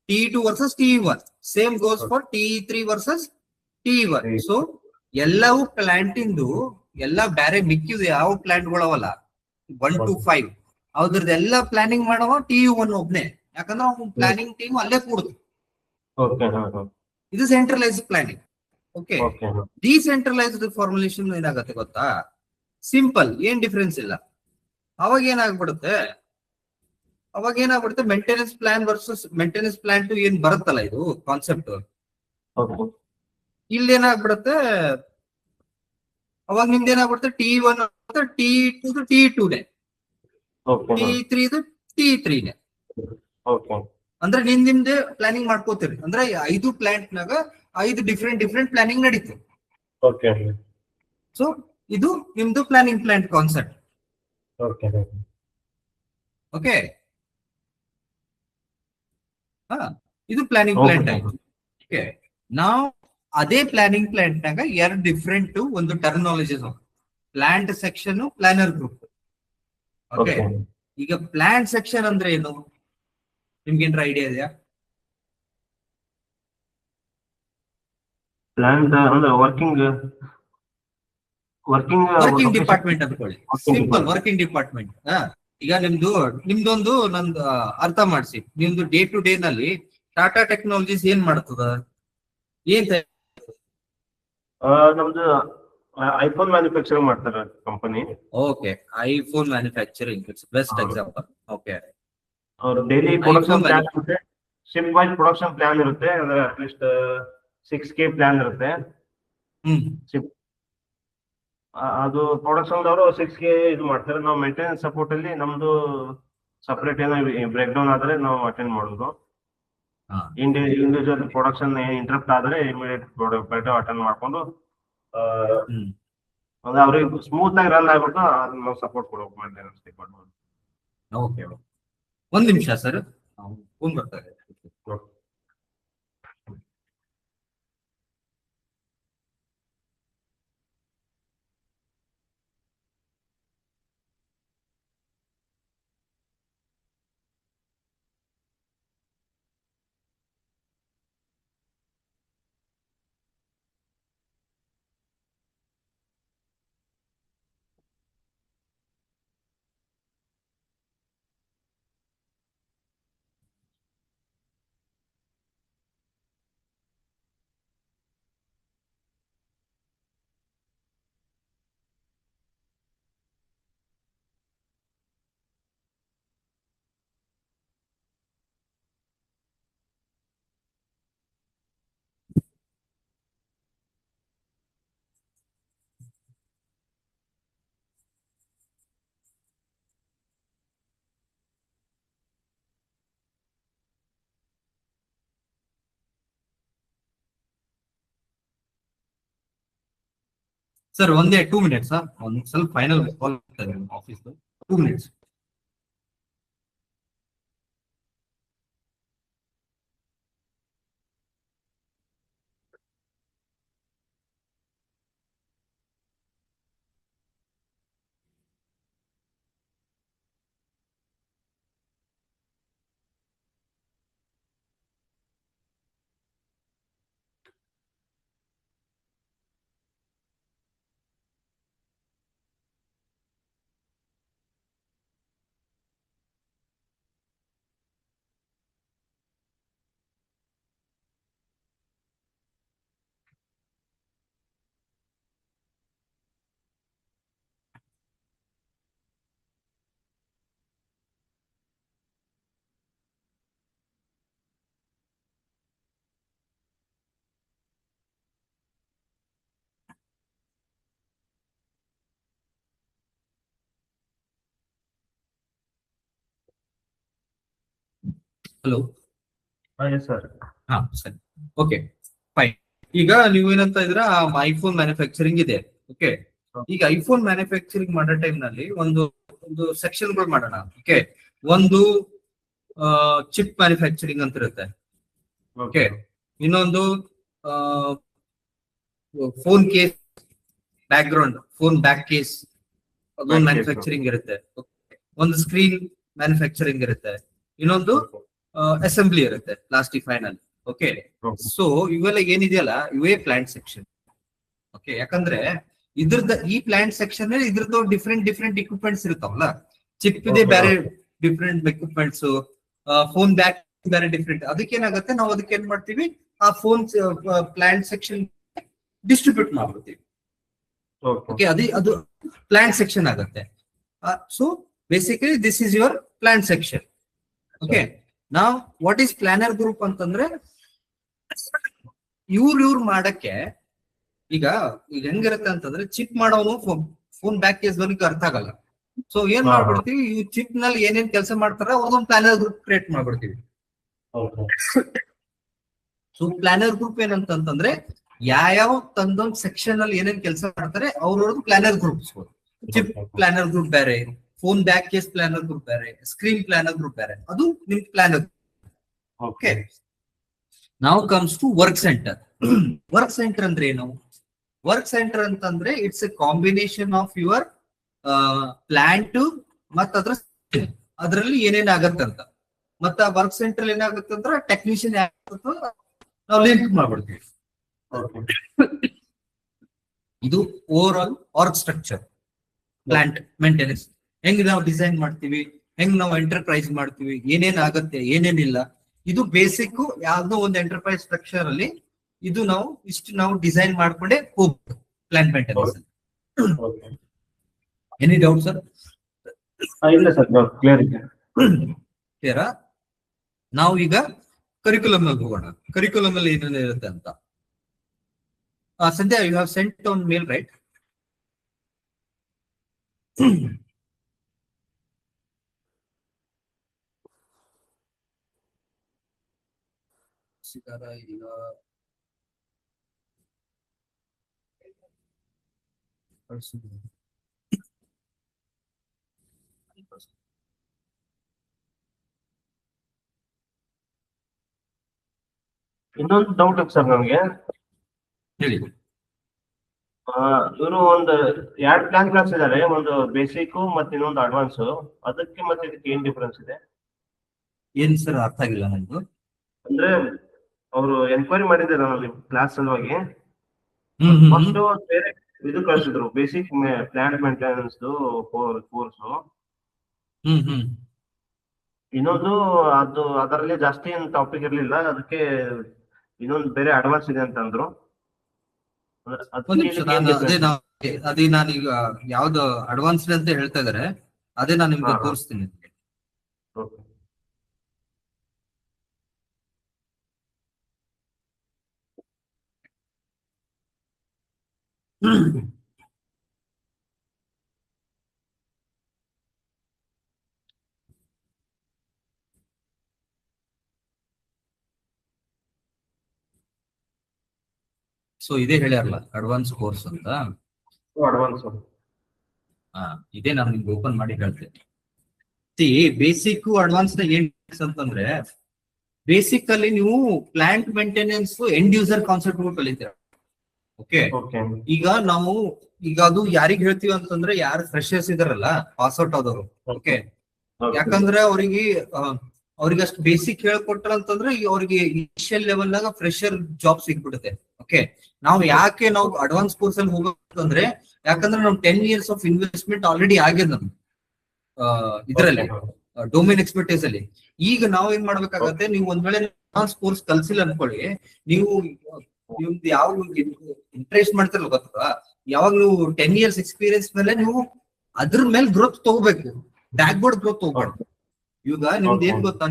T2 versus T1, same goes for T3 versus T1. So ಎಲ್ಲವೂ plant ಇಂದು ಎಲ್ಲ ಬೇರೆ ಮಿಕ್ಕಿದ ಯಾವ plant ಗಳವಲ್ಲ 1 to 5 ಅದ್ರದ್ದು ಎಲ್ಲ planning ಮಾಡವ T1 ಒಬ್ನೇ, ಯಾಕಂದ್ರೆ ಅವ್ನ ಪ್ಲಾನಿಂಗ್ ಟೀಮ್ ಅಲ್ಲೇ ಕೂಡುದು. ಇದು centralised planning. Okay, decentralised formulation ಏನಾಗುತ್ತೆ ಗೊತ್ತಾ, ಸಿಂಪಲ್, ಏನ್ ಡಿಫರೆನ್ಸ್ ಇಲ್ಲ. ಅವಾಗ ಏನಾಗ್ಬಿಡುತ್ತೆ maintenance plan versus maintenance plan to ಏನ್ ಬರುತ್ತಲ್ಲ ಇದು ಕಾನ್ಸೆಪ್ಟ್, ಇಲ್ಲಿ ಏನಾಗ್ಬಿಡುತ್ತೆ, ಅವಾಗ ನಿಮ್ದು ಏನಾಗ್ಬಿಡುತ್ತೆ T1 T2 T2ನೇ, T3 T3ನೇ. ಅಂದ್ರೆ ನಿಮ್ದೆ ಪ್ಲಾನಿಂಗ್ ಮಾಡ್ಕೋತೀರಿ. ಅಂದ್ರೆ 5 ಪ್ಲಾಂಟ್ ನಾಗ 5 ಡಿಫ್ರೆಂಟ್ ಪ್ಲಾನಿಂಗ್ ನಡೀತು. ಸೊ ಇದು ನಿಮ್ದು ಪ್ಲಾನಿಂಗ್ ಪ್ಲಾಂಟ್ ಕಾನ್ಸೆಪ್ಟ್. ಓಕೆ, ಇದು ಪ್ಲಾನಿಂಗ್ ಪ್ಲಾಂಟ್ ಆಯ್ತು. ಓಕೆ, ನಾವು ಅದೇ ಪ್ಲಾನಿಂಗ್ ಪ್ಲಾಂಟ್ ನಾಗ 2 ಡಿಫ್ರೆಂಟ್ ಒಂದು terminologies, plant section, planner group. Okay, ಈಗ ಪ್ಲಾಂಟ್ ಸೆಕ್ಷನ್ ಅಂದ್ರೆ ಏನು, ನಿಮ್ಗೇನ್ರ ಐಡಿಯಾ ಇದೆಯಾ? ಪ್ಲಾಂಟ್ ಅಂದ್ರೆ ವರ್ಕಿಂಗ್ ಡಿಪಾರ್ಟ್ಮೆಂಟ್ ಅನ್ಕೊಳ್ಳಿ, ಸಿಂಪಲ್ ವರ್ಕಿಂಗ್ ಡಿಪಾರ್ಟ್ಮೆಂಟ್. ಈಗ ನಿಮ್ದೊಂದು ನಂದು ಅರ್ಥ ಮಾಡಿಸಿ, ನಿಮ್ದು ಡೇ ಟು ಡೇ ನಲ್ಲಿ ಟಾಟಾ ಟೆಕ್ನಾಲಜೀಸ್ ಏನ್ ಮಾಡ್ತದ, ಏನ್ ನಮ್ದು ಐಫೋನ್ ಮ್ಯಾನುಫ್ಯಾಕ್ಚರಿಂಗ್ ಮಾಡ್ತಾರೆ company. Okay, iPhone manufacturing best example. Okay, ಅವ್ರ ಡೈಲಿ ಪ್ರೊಡಕ್ಷನ್ ಪ್ಲಾನ್ ಇರುತ್ತೆ, ಶಿಫ್ಟ್ ವೈಸ್ ಪ್ರೊಡಕ್ಷನ್ ಪ್ಲಾನ್ ಇರುತ್ತೆ, ಅಂದ್ರೆ ಅಟ್ಲೀಸ್ಟ್ 6K ಪ್ಲಾನ್ ಇರುತ್ತೆ. ಅದು ಪ್ರೊಡಕ್ಷನ್ ಅವರು 6K ಇದು ಮಾಡ್ತಾರೆ. ನಾವು ಮೇಂಟೆನೆನ್ಸ್ ಸಪೋರ್ಟ್ ಅಲ್ಲಿ ನಮ್ದು ಸಪರೇಟ್ ಏನೋ ಬ್ರೇಕ್ ಡೌನ್ ಆದ್ರೆ ನಾವು ಅಟೆಂಡ್ ಮಾಡೋದು. ಇಂಡಿವಿಜುವಲ್ ಪ್ರೊಡಕ್ಷನ್ ಇಂಟರಪ್ಟ್ ಆದ್ರೆ ಇಮಿಡಿಯೇಟ್ ಬ್ರೇಕ್ ಡೌನ್ ಅಟೆಂಡ್ ಮಾಡ್ಕೊಂಡು ಅಂದ್ರೆ ಅವ್ರಿಗೆ ಸ್ಮೂತ್ ಆಗಿ ರನ್ ಆಗ್ಬೇಕು, ಅದನ್ನ ನಾವು ಸಪೋರ್ಟ್ ಕೊಡ್ಬೇಕು ಮೇಂಟೆನೆನ್ಸ್ ಡಿಪಾರ್ಟ್ಮೆಂಟ್. ಓಕೆ, ಒಂದ್ ನಿಮಿಷ ಸರ್, ಫೋನ್ ಬರ್ತಾ ಇದೆ. ಸರ್ ಒಂದೇ 2 ಮಿನಿಟ್ಸ್ ಒಂದ್ ಸ್ವಲ್ಪ final call office 2 minutes. Hello. Sir. ಹಾ ಸರಿ, ಓಕೆ ಫೈನ್. ಈಗ ನೀವೇನಂತ ಇದ್ರ ಐಫೋನ್ ಮ್ಯಾನುಫ್ಯಾಕ್ಚರಿಂಗ್ ಇದೆ. ಓಕೆ, ಈಗ ಐಫೋನ್ ಮ್ಯಾನುಫ್ಯಾಕ್ಚರಿಂಗ್ ಮಾಡೋ ಟೈಮ್ ನಲ್ಲಿ ಒಂದು ಒಂದು ಸೆಕ್ಷನ್ ಗಳು ಮಾಡೋಣ. ಓಕೆ, ಒಂದು ಚಿಪ್ ಮ್ಯಾನುಫ್ಯಾಕ್ಚರಿಂಗ್ ಅಂತ ಇರುತ್ತೆ. ಓಕೆ, ಇನ್ನೊಂದು phone case back ground, phone back case ಅದೊಂದು ಮ್ಯಾನುಫ್ಯಾಕ್ಚರಿಂಗ್ ಇರುತ್ತೆ. ಒಂದು ಸ್ಕ್ರೀನ್ ಮ್ಯಾನುಫ್ಯಾಕ್ಚರಿಂಗ್ ಇರುತ್ತೆ, ಇನ್ನೊಂದು ಅಸೆಂಬ್ಲಿ ಇರುತ್ತೆ ಲಾಸ್ಟಿಗೆ ಫೈನಲ್. ಓಕೆ, ಸೊ ಇವೆಲ್ಲ ಏನಿದೆಯಲ್ಲ ಇವೇ ಪ್ಲಾಂಟ್ ಸೆಕ್ಷನ್. ಓಕೆ, ಯಾಕಂದ್ರೆ ಇದ್ರದ್ದು ಈ ಪ್ಲಾಂಟ್ ಸೆಕ್ಷನ್ ಇದ್ರದ್ದು ಡಿಫ್ರೆಂಟ್ ಡಿಫ್ರೆಂಟ್ ಇಕ್ವಿಪ್ಮೆಂಟ್ಸ್ ಇರ್ತಾವಲ್ಲ. ಚಿಪ್ ಇದೆ ಬೇರೆ ಡಿಫ್ರೆಂಟ್ ಎಕ್ವಿಪ್ಮೆಂಟ್ಸ್, ಫೋನ್ ಬ್ಯಾಕ್ ಬೇರೆ ಡಿಫ್ರೆಂಟ್. ಅದಕ್ಕೇನಾಗುತ್ತೆ, ನಾವು ಅದಕ್ಕೆ ಏನ್ ಮಾಡ್ತೀವಿ, ಆ ಫೋನ್ ಪ್ಲಾಂಟ್ ಸೆಕ್ಷನ್ ಡಿಸ್ಟ್ರಿಬ್ಯೂಟ್ ಮಾಡ್ಬಿಡ್ತೀವಿ. ಓಕೆ, ಅದು ಪ್ಲಾಂಟ್ ಸೆಕ್ಷನ್ ಆಗುತ್ತೆ. So basically this is your plant section. Okay, ನಾವ್ ವಾಟ್ ಈಸ್ ಪ್ಲಾನರ್ ಗ್ರೂಪ್ ಅಂತಂದ್ರೆ ಇವ್ರು ಮಾಡಕ್ಕೆ ಈಗ ಹೆಂಗಿರುತ್ತೆ ಅಂತಂದ್ರೆ ಚಿಪ್ ಮಾಡೋನು ಫೋನ್ ಬ್ಯಾಕ್ ಕೇಸ್ ಬಗ್ಗೆ ಅರ್ಥ ಆಗಲ್ಲ. ಸೊ ಏನ್ ಮಾಡ್ಬಿಡ್ತೀವಿ, ಈ ಚಿಪ್ ನಲ್ಲಿ ಏನೇನ್ ಕೆಲಸ ಮಾಡ್ತಾರ ಅವ್ರದೊಂದು ಪ್ಲಾನರ್ ಗ್ರೂಪ್ ಕ್ರಿಯೇಟ್ ಮಾಡ್ಬಿಡ್ತೀವಿ. ಸೊ ಪ್ಲಾನರ್ ಗ್ರೂಪ್ ಏನಂತಂದ್ರೆ ಯಾವ ತಂದೊಂದ್ ಸೆಕ್ಷನ್ ಅಲ್ಲಿ ಏನೇನ್ ಕೆಲಸ ಮಾಡ್ತಾರೆ ಅವ್ರವ್ರದ್ದು planner groups. Chip planner group ಬೇರೆ, phone back case planner group ಬೇರೆ, ಸ್ಕ್ರೀನ್ ಪ್ಲಾನರ್ ಗ್ರೂಪ್ ಬೇರೆ, ಅದು ನಿಮ್ ಪ್ಲಾನರ್. ಓಕೆ, ನಾವು comes to work centre. Work centre ಅಂದ್ರೆ ಏನು? ವರ್ಕ್ ಸೆಂಟರ್ ಅಂತಂದ್ರೆ it's a combination of your plant ಮತ್ತ ಅದ್ರಲ್ಲಿ ಏನೇನ್ ಆಗತ್ತಂತ. ಮತ್ತ ವರ್ಕ್ ಸೆಂಟರ್ ಏನಾಗತ್ತಂದ್ರ ಟೆಕ್ನಿಷಿಯನ್ ನಾವು ಲಿಂಕ್ ಮಾಡ್ಬಿಡ್ತೀವಿ. ಇದು over all org structure, plant maintenance. ಹೆಂಗ್ ನಾವು ಡಿಸೈನ್ ಮಾಡ್ತೀವಿ, ಹೆಂಗ್ ನಾವು ಎಂಟರ್ಪ್ರೈಸ್ ಮಾಡ್ತೀವಿ, ಏನೇನ್ ಆಗತ್ತೆ ಏನೇನಿಲ್ಲ, ಇದು ಬೇಸಿಕ್. ಯಾವ್ದೋ ಒಂದು ಎಂಟರ್ಪ್ರೈಸ್ ಸ್ಟ್ರಕ್ಚರ್ ಅಲ್ಲಿ ಇದು ನಾವು ಡಿಸೈನ್ ಮಾಡ್ಕೊಂಡೆ ಹೋಗ್ಬೇಕು plant maintenance. Any doubt sir? ಇಲ್ಲ ಸರ್, ಕ್ಲಿಯರ್ ಇದೆ. ಕ್ಲಿಯರಾ? ನಾವು ಈಗ ಕರಿಕ್ಯುಲಮ್ ಅಲ್ಲಿ ಹೋಗೋಣ. ಕರಿಕ್ಯುಲಮ್ ಅಲ್ಲಿ ಏನೇನು ಇರುತ್ತೆ ಅಂತ. Sandhya, you have sent on mail right? ಈಗ ಇನ್ನೊಂದು ಡೌಟ್ ಇದೆ ಸರ್ ನಮ್ಗೆ. ಹೇಳಿ. ಇವರು ಒಂದು 2 ಪ್ಲಾನ್ ಕಳ್ಸಿದ್ದಾರೆ, ಒಂದು ಬೇಸಿಕ್ ಮತ್ತೆ ಇನ್ನೊಂದು ಅಡ್ವಾನ್ಸ್. ಅದಕ್ಕೆ ಮತ್ತೆ ಇದಕ್ಕೆ ಏನ್ ಡಿಫ್ರೆನ್ಸ್ ಇದೆ? ಏನ್ ಸರ್ ಅರ್ಥ ಆಗಿಲ್ಲ ನಂದು. ಅಂದ್ರೆ ಅವರು ಎನ್ಕ್ವೈರಿ ಮಾಡಿದ್ದಾರೆ ನಮ್ಮಲ್ಲಿ ಕ್ಲಾಸ್ ಸಲುವಾಗಿ. ಫಸ್ಟ್ ಬೇರೆ ಇದು ಕಳ್ಸಿದ್ರು, ಬೇಸಿಕ್ ಪ್ಲಾಂಟ್ ಮೇಂಟೆನೆನ್ಸ್ ಕೋರ್ಸ್. ಇನ್ನೊಂದು ಅದು ಅದರಲ್ಲಿ ಜಾಸ್ತಿ ಏನು ಟಾಪಿಕ್ ಇರ್ಲಿಲ್ಲ, ಅದಕ್ಕೆ ಇನ್ನೊಂದು ಬೇರೆ ಅಡ್ವಾನ್ಸ್ ಇದೆ ಅಂತ ಅಂದ್ರು. ಅದೇ ನಾನೀಗ ಯಾವ್ದು ಅಡ್ವಾನ್ಸ್ ಅಂತ ಹೇಳ್ತಾ ಇದಾರೆ, ಅದೇ ನಾನು ನಿಮ್ಗೆ ತೋರಿಸ್ತೀನಿ. ಸೊ ಇದೇ ಹೇಳ್ಯಾರಲ್ಲ ಅಡ್ವಾನ್ಸ್ ಕೋರ್ಸ್ ಅಂತ. ಅಡ್ವಾನ್ಸ್. ಇದೇ ನಾನು ನಿಮ್ಗೆ ಓಪನ್ ಮಾಡಿ ಹೇಳ್ತೇನೆ. ಬೇಸಿಕ್ ಅಡ್ವಾನ್ಸ್ ಏನ್ ಅಂತಂದ್ರೆ, ಬೇಸಿಕ್ ಅಲ್ಲಿ ನೀವು plant maintenance end user concept ಕಲಿತೀರ. ಓಕೆ, ಈಗ ನಾವು ಅದು ಯಾರಿಗ್ ಹೇಳ್ತೀವಿ ಅಂತಂದ್ರೆ, ಯಾರು ಫ್ರೆಶರ್ಸ್ ಇದಾರಲ್ಲ, ಪಾಸ್ಔಟ್ ಆದವರು. ಓಕೆ, ಯಾಕಂದ್ರೆ ಅವ್ರಿಗೆ ಅಷ್ಟು ಬೇಸಿಕ್ ಹೇಳ್ಕೊಟ್ರ ಅಂತಂದ್ರೆ ಅವ್ರಿಗೆ ಇನಿಷಿಯಲ್ ಲೆವೆಲ್ ನಾಗ ಫ್ರೆಶರ್ ಜಾಬ್ ಸಿಗ್ಬಿಡುತ್ತೆ. ಓಕೆ, ನಾವು ಯಾಕೆ ನಾವು ಅಡ್ವಾನ್ಸ್ ಕೋರ್ಸ್ ಅಲ್ಲಿ ಹೋಗ್ಬೇಕಂದ್ರೆ, ಯಾಕಂದ್ರೆ ನಮ್ 10 years ಆಫ್ ಇನ್ವೆಸ್ಟ್ಮೆಂಟ್ ಆಲ್ರೆಡಿ ಆಗಿದೆ ನಮ್ಗೆ ಇದರಲ್ಲಿ, ಡೊಮೇನ್ ಎಕ್ಸ್ಪರ್ಟೈಸ್ ಅಲ್ಲಿ. ಈಗ ನಾವು ಏನ್ ಮಾಡ್ಬೇಕಾಗತ್ತೆ, ನೀವು ಒಂದ್ ವೇಳೆ ಅಡ್ವಾನ್ಸ್ ಕೋರ್ಸ್ ಕಲ್ಸಿಲ್ಲ ಅನ್ಕೊಳ್ಳಿ, ನೀವು ನಿಮ್ದು ಯಾವ ಇಂಟ್ರೆಸ್ಟ್ ಮಾಡ್ತಿರಲ್ಲ ಗೊತ್ತಾ, ಯಾವಾಗ ನೀವು 10 years ಎಕ್ಸ್ಪೀರಿಯನ್ಸ್ ಮೇಲೆ ನೀವು ಅದ್ರ ಮೇಲೆ ಗ್ರೋತ್ ತಗೋಬೇಕು, ಬ್ಯಾಕ್ ಬೋರ್ಡ್ ಗ್ರೋತ್ ತಗೋಬಾರ್ದು. ಇವಾಗ ನಿಮ್ದು ಏನ್ ಗೊತ್ತಾ,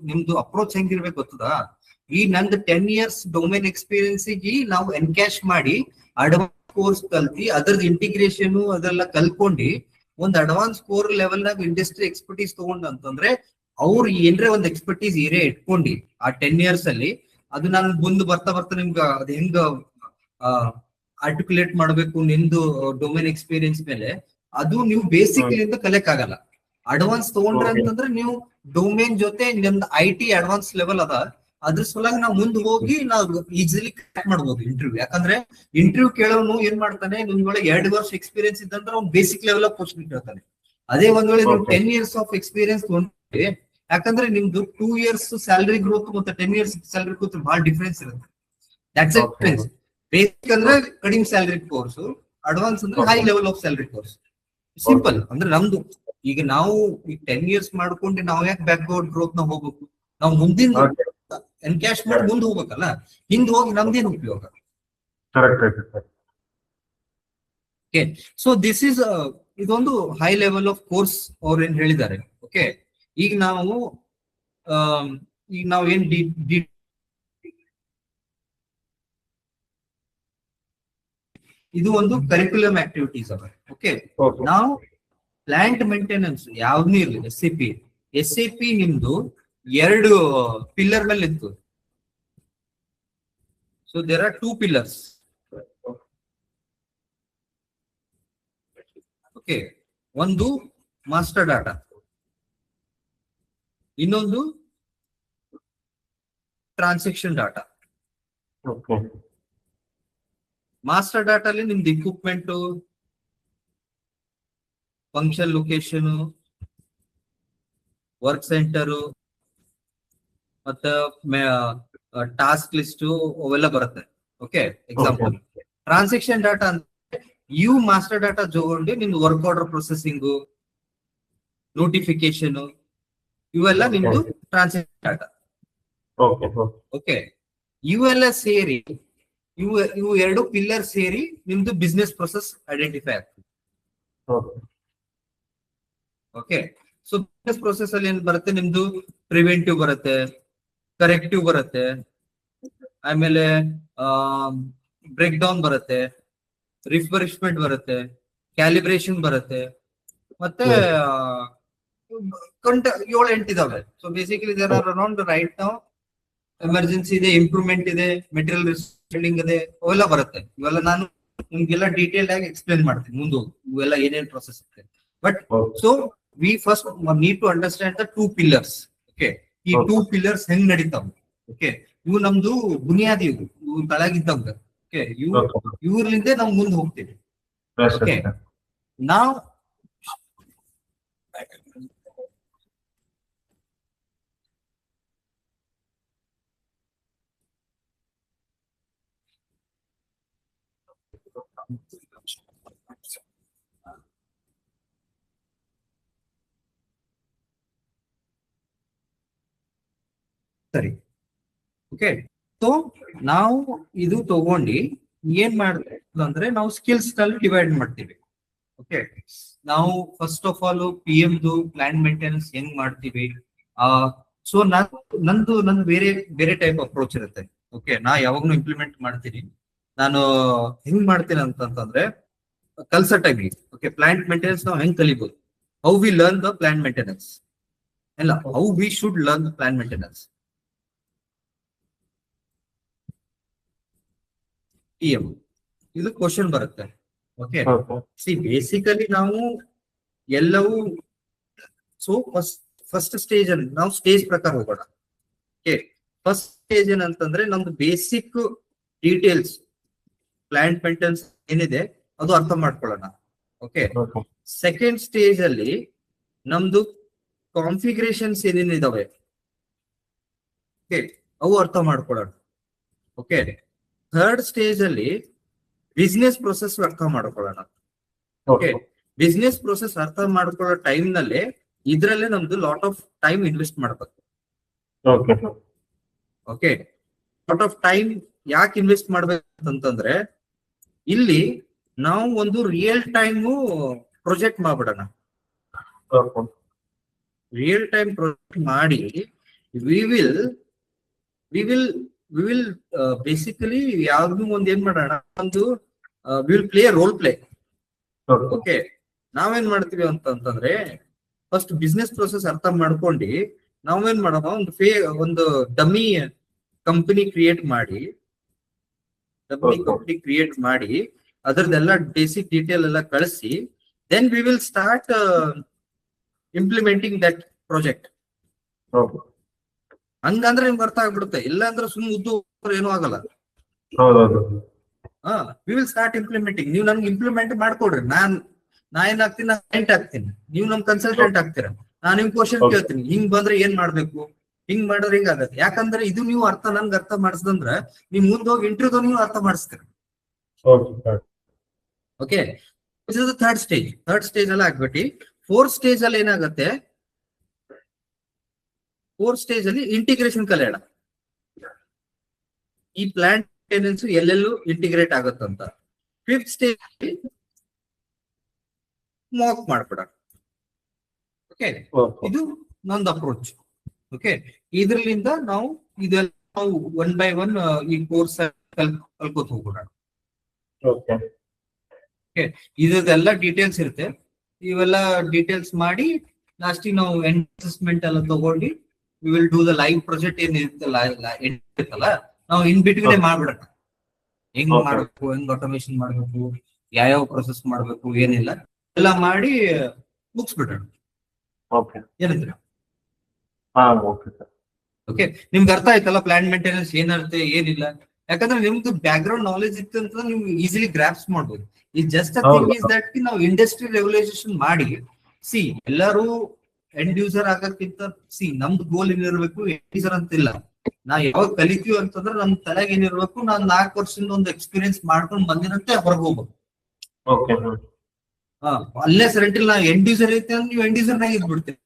ನಿಮ್ದು ಅಪ್ರೋಚ್ ಹೆಂಗಿರ್ಬೇಕು ಗೊತ್ತದ, ಈ ನಂದು 10 years ಡೊಮೇನ್ ಎಕ್ಸ್ಪೀರಿಯನ್ಸ್ ನಾವು ಎನ್ಕ್ಯಾಶ್ ಮಾಡಿ ಅಡ್ವಾನ್ಸ್ ಕೋರ್ಸ್ ಕಲ್ತಿ ಅದ್ರದ್ದು ಇಂಟಿಗ್ರೇಷನ್ ಅದೆಲ್ಲ ಕಲ್ಕೊಂಡು ಒಂದ್ ಅಡ್ವಾನ್ಸ್ ಕೋರ್ ಲೆವೆಲ್ ನಾಗ ಇಂಡಸ್ಟ್ರಿ ಎಕ್ಸ್ಪರ್ಟೀಸ್ ತಗೊಂಡ್ ಅಂತಂದ್ರೆ, ಅವ್ರು ಏನ್ರೆ ಒಂದ್ ಎಕ್ಸ್ಪರ್ಟೀಸ್ ಏರಿಯಾ ಇಟ್ಕೊಂಡು ಆ 10 years ಅಲ್ಲಿ, ಅದು ನಾನು ಮುಂದೆ ಬರ್ತಾ ನಿಮ್ಗ ಅದ್ ಹೆಂಗ ಆರ್ಟಿಕ್ಯುಲೇಟ್ ಮಾಡ್ಬೇಕು ನಿಮ್ದು ಡೊಮೇನ್ ಎಕ್ಸ್ಪೀರಿಯನ್ಸ್ ಮೇಲೆ, ಅದು ನೀವು ಬೇಸಿಕ್ ಲಿಂದ ಕಲಿಯಕ್ ಆಗಲ್ಲ. ಅಡ್ವಾನ್ಸ್ ತಗೊಂಡ್ರೆ ಅಂತಂದ್ರೆ ನೀವು ಡೊಮೇನ್ ಜೊತೆ ನಿಮ್ದು IT ಅಡ್ವಾನ್ಸ್ ಲೆವೆಲ್ ಅದ, ಅದ್ರ ಸಲುವಾಗಿ ನಾವು ಮುಂದೆ ಹೋಗಿ ನಾವು ಈಸಿಲಿ ಕ್ರ್ಯಾಕ್ ಮಾಡ್ಬೋದು ಇಂಟರ್ವ್ಯೂ. ಯಾಕಂದ್ರೆ ಇಂಟರ್ವ್ಯೂ ಕೇಳೋನು ಏನ್ ಮಾಡ್ತಾನೆ, ನಿಮ್ಗೆ ಒಳಗೆ 2 ವರ್ಷ ಎಕ್ಸ್ಪೀರಿಯನ್ಸ್ ಇದ್ದಂದ್ರೆ ಅವ್ನು ಬೇಸಿಕ್ ಲೆವೆಲ್ ಆಫ್ ಕ್ವಶನ್ ಕೇಳ್ತಾನೆ. ಅದೇ ಒಂದ್ ವೇಳೆ ನೀವು 10 years ಆಫ್ ಎಕ್ಸ್ಪೀರಿಯನ್ಸ್ ತಗೊಂಡ್ರೆ, ಯಾಕಂದ್ರೆ ನಿಮ್ದು 2 years ಸ್ಯಾಲರಿ ಗ್ರೋತ್ ಮತ್ತೆ 10 years ಸ್ಯಾಲರಿ ಗ್ರೋತ್ ಬಹಳ ಡಿಫ್ರೆನ್ಸ್ ಇರುತ್ತೆ. That's difference. ಬೇಸಿಕ್ ಅಂದ್ರೆ ಕಡಿಮೆ ಸ್ಯಾಲರಿ ಕೋರ್ಸ್, ಅಡ್ವಾನ್ಸ್ ಅಂದ್ರೆ high level of salary course. Simple. ಅಂದ್ರೆ ನಮ್ದು ಈಗ ನಾವು ಈ 10 years ಮಾಡ್ಕೊಂಡು ನಾವು ಯಾಕೆ ಬ್ಯಾಕ್ವರ್ಡ್ ಗ್ರೋತ್ ನ ಹೋಗ್ಬೇಕು, ನಾವು ಮುಂದಿನ ಎನ್ಕ್ಯಾಶ್ ಮಾಡಿ ಮುಂದೆ ಹೋಗ್ಬೇಕಲ್ಲ, ಹಿಂದ್ ಹೋಗಿ ನಮ್ದೇನು ಉಪಯೋಗ. ಓಕೆ, ಸೊ ದಿಸ್ ಇಸ್ ಇದೊಂದು ಹೈ ಲೆವೆಲ್ ಆಫ್ ಕೋರ್ಸ್ ಅವ್ರು ಏನ್ ಹೇಳಿದ್ದಾರೆ. ಓಕೆ, ಈಗ ನಾವು ಏನ್ ಇದು ಒಂದು ಕರಿಕ್ಯುಲಮ್ ಆಕ್ಟಿವಿಟೀಸ್ ಅವ. ಓಕೆ, ನಾವು ಪ್ಲಾಂಟ್ ಮೇಂಟೆನೆನ್ಸ್ ಯಾವ್ದು ಇರಲಿ, SAP ನಿಮ್ದು 2 ಪಿಲ್ಲರ್ ಮೇಲೆ ಇತ್ತು. So there are 2 pillars. Okay, ಒಂದು ಮಾಸ್ಟರ್ ಡಾಟಾ, ಇನ್ನೊಂದು ಟ್ರಾನ್ಸಾಕ್ಷನ್ ಡಾಟಾ. ಮಾಸ್ಟರ್ ಡಾಟಾ ಅಲ್ಲಿ ನಿಮ್ದು equipment, function location, work center ಮತ್ತೆ ಟಾಸ್ಕ್ ಲಿಸ್ಟ್ ಅವೆಲ್ಲ ಬರುತ್ತೆ. Okay, example. ಟ್ರಾನ್ಸಾಕ್ಷನ್ ಡಾಟಾ ಅಂದ್ರೆ ಇವು ಮಾಸ್ಟರ್ ಡಾಟಾ ತಗೊಂಡು ನಿಮ್ದು ವರ್ಕ್ ಆರ್ಡರ್ ಪ್ರೊಸೆಸಿಂಗ್, ನೋಟಿಫಿಕೇಶನ್, ಇವೆಲ್ಲ ನಿಮ್ದು ಟ್ರಾನ್ಸಾಕ್ಷನ್ ಡಾಟಾ. ಓಕೆ, ಇವೆಲ್ಲ ಸೇರಿ ಇವು 2 ಪಿಲ್ಲರ್ ಸೇರಿ ನಿಮ್ದು ಬಿಸ್ನೆಸ್ ಪ್ರೊಸೆಸ್ ಐಡೆಂಟಿಫೈ ಆಗ್ತದೆ. ಓಕೆ, ಸೊ ಬಿಸ್ನೆಸ್ ಪ್ರೊಸೆಸ್ ಅಲ್ಲಿ ಏನ್ ಬರುತ್ತೆ, ನಿಮ್ದು ಪ್ರಿವೆಂಟಿವ್ ಬರುತ್ತೆ, ಕರೆಕ್ಟಿವ್ ಬರುತ್ತೆ, ಆಮೇಲೆ ಬ್ರೇಕ್ ಡೌನ್ ಬರುತ್ತೆ, ರಿಫರ್ಬಿಶ್ಮೆಂಟ್ ಬರುತ್ತೆ, ಕ್ಯಾಲಿಬ್ರೇಷನ್ ಬರುತ್ತೆ, ಮತ್ತೆ 7-8 ಇದಾವೆ. So basically there are around right now emergency ಇದೆ, ಇಂಪ್ರೂವ್ಮೆಂಟ್ ಇದೆ, ಮೆಟೀರಿಯಲ್ ರಿಸ್ಟೆಂಡಿಂಗ್ ಇದೆ, ಅವೆಲ್ಲ ಬರುತ್ತೆ. ಇವೆಲ್ಲ ನಾನು ನಿಮ್ಗೆಲ್ಲ ಡೀಟೇಲ್ ಆಗಿ ಎಕ್ಸ್ಪ್ಲೇನ್ ಮಾಡ್ತೀನಿ ಮುಂದೆ, ಇವೆಲ್ಲ ಏನೇನ್ ಪ್ರೊಸೆಸ್ ಇದೆ. But so we first need to understand the 2 pillars. Okay, ಈ 2 pillars ಹೆಂಗ್ ನಡೀತಾವ. ಓಕೆ, ಇವು ನಮ್ದು ಬುನಿಯಾದಿ, ಇವು ತಳಗಿದ್ದಂಗ. ಓಕೆ, ಇವ್ರಲಿಂದ ನಾವು ಮುಂದೆ ಹೋಗ್ತೀವಿ. ಓಕೆ, ನಾವು ಸರಿ. ಓಕೆ, ಸೊ ನಾವು ಇದು ತಗೊಂಡು ಏನ್ ಮಾಡ್ತೀವಿ ಅಂದ್ರೆ, ನಾವು ಸ್ಕಿಲ್ಸ್ ನಲ್ಲಿ ಡಿವೈಡ್ ಮಾಡ್ತೀವಿ. ಓಕೆ, ನಾವು first of all PM plant maintenance ಹೆಂಗ್ ಮಾಡ್ತೀವಿ. ಸೊ ನಂದು ಬೇರೆ ಟೈಪ್ ಅಪ್ರೋಚ್ ಇರುತ್ತೆ. ಓಕೆ, ನಾ ಯಾವಾಗ್ಲೂ ಇಂಪ್ಲಿಮೆಂಟ್ ಮಾಡ್ತೀನಿ. ನಾನು ಹೆಂಗ್ ಮಾಡ್ತೀನಿ ಅಂತಂದ್ರೆ, ಕಲ್ಸೋ ಟೈಮ್ಗೆ ಓಕೆ ಪ್ಲಾಂಟ್ ಮೇಂಟೆನೆನ್ಸ್ ನಾವು ಹೆಂಗ್ ಕಲಿಬಹುದು, how we learn the plant maintenance, ಇಲ್ಲ how we should learn the plant maintenance. PM ಇದು ಕ್ವಶನ್ ಬರುತ್ತೆ. Okay Okay. ಸಿ ಬೇಸಿಕಲಿ ನಾವು ಎಲ್ಲವೂ ಸೊ ಫಸ್ಟ್ ಸ್ಟೇಜ್ ಅಲ್ಲಿ ನಾವು ಸ್ಟೇಜ್ ಪ್ರಕಾರ ಹೋಗೋಣ. ಓಕೆ ಫಸ್ಟ್ ಸ್ಟೇಜ್ ಏನಂತಂದ್ರೆ ನಮ್ದು ಬೇಸಿಕ್ ಡೀಟೇಲ್ಸ್ ಪ್ಲಾಂಟ್ ಮೇಂಟೆನೆನ್ಸ್ ಏನಿದೆ ಅದು ಅರ್ಥ ಮಾಡ್ಕೊಳ್ಳೋಣ. Okay Okay. ಸೆಕೆಂಡ್ ಸ್ಟೇಜ್ ಅಲ್ಲಿ ನಮ್ದು ಕಾನ್ಫಿಗರೇಷನ್ಸ್ ಏನೇನಿದಾವೆ ಓಕೆ ಅವು ಅರ್ಥ ಮಾಡ್ಕೊಳ್ಳೋಣ. ಓಕೆ ಥರ್ಡ್ ಸ್ಟೇಜ್ ಅಲ್ಲಿ ಬಿಸ್ನೆಸ್ ಪ್ರೊಸೆಸ್ ಅರ್ಥ ಮಾಡ್ಕೊಳ್ಳೋಣ. Okay Okay. ಬಿಸ್ನೆಸ್ ಪ್ರೊಸೆಸ್ ಅರ್ಥ ಮಾಡ್ಕೊಳ್ಳೋ ಟೈಮ್ ನಲ್ಲಿ ಇದ್ರಲ್ಲೇ ನಮ್ದು ಲಾಟ್ ಆಫ್ ಟೈಮ್ ಇನ್ವೆಸ್ಟ್ ಮಾಡ್ಬೇಕು. Okay. Okay lot of time ಯಾಕೆ ಇನ್ವೆಸ್ಟ್ ಮಾಡ್ಬೇಕಂತಂದ್ರೆ ಇಲ್ಲಿ ನಾವು ಒಂದು ರಿಯಲ್ ಟೈಮು ಪ್ರೊಜೆಕ್ಟ್ ಮಾಡ್ಬಿಡೋಣ. Okay. ರಿಯಲ್ ಟೈಮ್ ಪ್ರೊಜೆಕ್ಟ್ ಮಾಡಿ ವಿ ವಿಲ್ ಬೇಸಿಕಲಿ ಯಾವ್ದು ಒಂದ್ ಏನ್ ಮಾಡೋಣ, ಒಂದು will play role play. Okay. Okay ನಾವೇನ್ ಮಾಡ್ತೀವಿ ಅಂತಂದ್ರೆ ಫಸ್ಟ್ ಬಿಸ್ನೆಸ್ ಪ್ರೊಸೆಸ್ ಅರ್ಥ ಮಾಡ್ಕೊಂಡು ನಾವೇನ್ ಮಾಡೋಣ, ಒಂದು ಡಮ್ಮಿ ಕಂಪನಿ ಕ್ರಿಯೇಟ್ ಮಾಡಿ ಅದರದೆಲ್ಲ ಬೇಸಿಕ್ ಡೀಟೇಲ್ ಎಲ್ಲ ಕಳಿಸಿ then we will start implementing that project. Okay. ಹಂಗಂದ್ರೆ ನಿಮ್ಗೆ ಅರ್ಥ ಆಗ್ಬಿಡುತ್ತೆ, ಇಲ್ಲ ಅಂದ್ರೆ ಸುಮ್ ಉದ್ದು ಏನೂ ಆಗಲ್ಲ. ಹೌದೌದು. V will start implementing. ನೀವು ನಮ್ಗೆ ಇಂಪ್ಲಿಮೆಂಟ್ ಮಾಡ್ಕೊಡ್ರಿ, ನಾ ಏನಾಗ್ತೀನಿ, ನಾ ಕ್ಲೈಂಟ್ ಆಗ್ತೀನಿ, ನೀವು ನಮ್ ಕನ್ಸಲ್ಟೆಂಟ್ ಆಗ್ತೀರಾ. ನಾನು ನಿಮ್ ಕ್ವಶನ್ ಕೇಳ್ತೀನಿ, ಹಿಂಗ್ ಬಂದ್ರೆ ಏನ್ ಮಾಡ್ಬೇಕು, ಹಿಂಗ್ ಮಾಡಿದ್ರೆ ಹಿಂಗ ಆಗತ್ತೆ. ಯಾಕಂದ್ರೆ ಇದು ನೀವು ನನ್ಗೆ ಅರ್ಥ ಮಾಡಿಸ್ದಂದ್ರ ನೀವು ಮುಂದೆ ಹೋಗಿ ಇಂಟರ್ವ್ಯೂ ನೀವು ಅರ್ಥ ಮಾಡಿಸ್ತೀರ. ಓಕೆ ಥರ್ಡ್ ಸ್ಟೇಜ್ ಎಲ್ಲ ಆಗ್ಬಿಟ್ಟು ಫೋರ್ತ್ ಸ್ಟೇಜ್ ಅಲ್ಲಿ ಏನಾಗತ್ತೆ, ಫೋರ್ತ್ ಸ್ಟೇಜ್ ಅಲ್ಲಿ ಇಂಟಿಗ್ರೇಷನ್ ಕಲಿಯೋಣ. ಈ ಪ್ಲಾಂಟ್ ಮೇಂಟೆನೆನ್ಸ್ ಎಲ್ಲೆಲ್ಲೂ ಇಂಟಿಗ್ರೇಟ್ ಆಗುತ್ತಂತ. ಫಿಫ್ತ್ ಸ್ಟೇಜ್ ಮಾಕ್ ಮಾಡ್ಬಿಡೋಣ. ಓಕೆ ಇದು ನಂದು ಅಪ್ರೋಚ್. ಓಕೆ ಇದ್ರಲಿಂದ ನಾವು ಇದೆಲ್ಲ ನಾವು ಒನ್ ಬೈ ಒನ್ ಈ ಕೋರ್ಸ್ ಕಲ್ಕೋತ ಹೋಗೋಣ. Okay. ಓಕೆ ಇದೆಲ್ಲ ಡೀಟೇಲ್ಸ್ ಇರುತ್ತೆ. ಇವೆಲ್ಲ ಡೀಟೇಲ್ಸ್ ಮಾಡಿ ಲಾಸ್ಟಿಗೆ ನಾವು ಅಸೆಸ್ಮೆಂಟ್ ಎಲ್ಲ ತಗೊಂಡು we will do the live project ಏನಿರುತ್ತಲ್ಲ ನಾವು ಇನ್ ಬಿಟ್ವೀನ್ ಮಾಡ್ಬಿಡೋಣ. ಹೆಂಗ್ Okay. ಮಾಡ್ಬೇಕು, ಹೆಂಗ್ ಆಟೋಮೇಶನ್ ಮಾಡ್ಬೇಕು, ಯಾವ ಪ್ರೊಸೆಸ್ ಮಾಡ್ಬೇಕು, ಏನಿಲ್ಲ ಎಲ್ಲ ಮಾಡಿ ಮುಗಿಸ್ಬಿಡೋಣ. Okay. ಏನಂದ್ರೆ Okay, sir. ಓಕೆ ನಿಮ್ಗೆ ಅರ್ಥ ಆಯ್ತಲ್ಲ ಪ್ಲಾಂಟ್ ಮೇಂಟೆನೆನ್ಸ್ ಏನಿರುತ್ತೆ ಏನಿಲ್ಲ. ಯಾಕಂದ್ರೆ ನಿಮ್ದು ಬ್ಯಾಕ್ ಗ್ರೌಂಡ್ ನಾಲೆಜ್ ಇತ್ತು ಅಂತ ನೀವು ಈಸಿಲಿ ಗ್ರಾಪ್ಸ್ ಮಾಡ್ಬೋದು. ಈ ಜಸ್ಟ್ ಥಿಂಗ್ ಇಸ್ ದಟ್ ನಾವು ಇಂಡಸ್ಟ್ರಿ ರೆಗ್ಯುಲೇಷನ್ ಮಾಡಿ ಸಿ ಎಲ್ಲರೂ ಎಂಡ್ ಯೂಸರ್ ಆಗಕ್ಕಿಂತ ನಮ್ದು ಗೋಲ್ ಏನಿರ್ಬೇಕು, ಎಂಡ್ ಯೂಸರ್ ಅಂತಿಲ್ಲ. ನಾ ಯಾವಾಗ ಕಲಿತೀವಿ ಅಂತಂದ್ರೆ ನಮ್ ತಲೆಗೆ ಏನಿರ್ಬೇಕು, ನಾನ್ 4 ವರ್ಷದಿಂದ ಒಂದು ಎಕ್ಸ್ಪೀರಿಯನ್ಸ್ ಮಾಡ್ಕೊಂಡು ಬಂದಿರಂತೆ ಹೊರಗೆ ಹೋಗ್ಬೇಕು. Okay. ಅಲ್ಲೇ ಸೆರೆಂಟಿಲ್ ನಾ ಎಂಡ್ ಯೂಸರ್ ಐತೆ ಅಂದ್ರೆ ನೀವು ಎಂಡ್ ಯೂಸರ್ ನಾಗ ಇದ್ಬಿಡ್ತೀವಿ.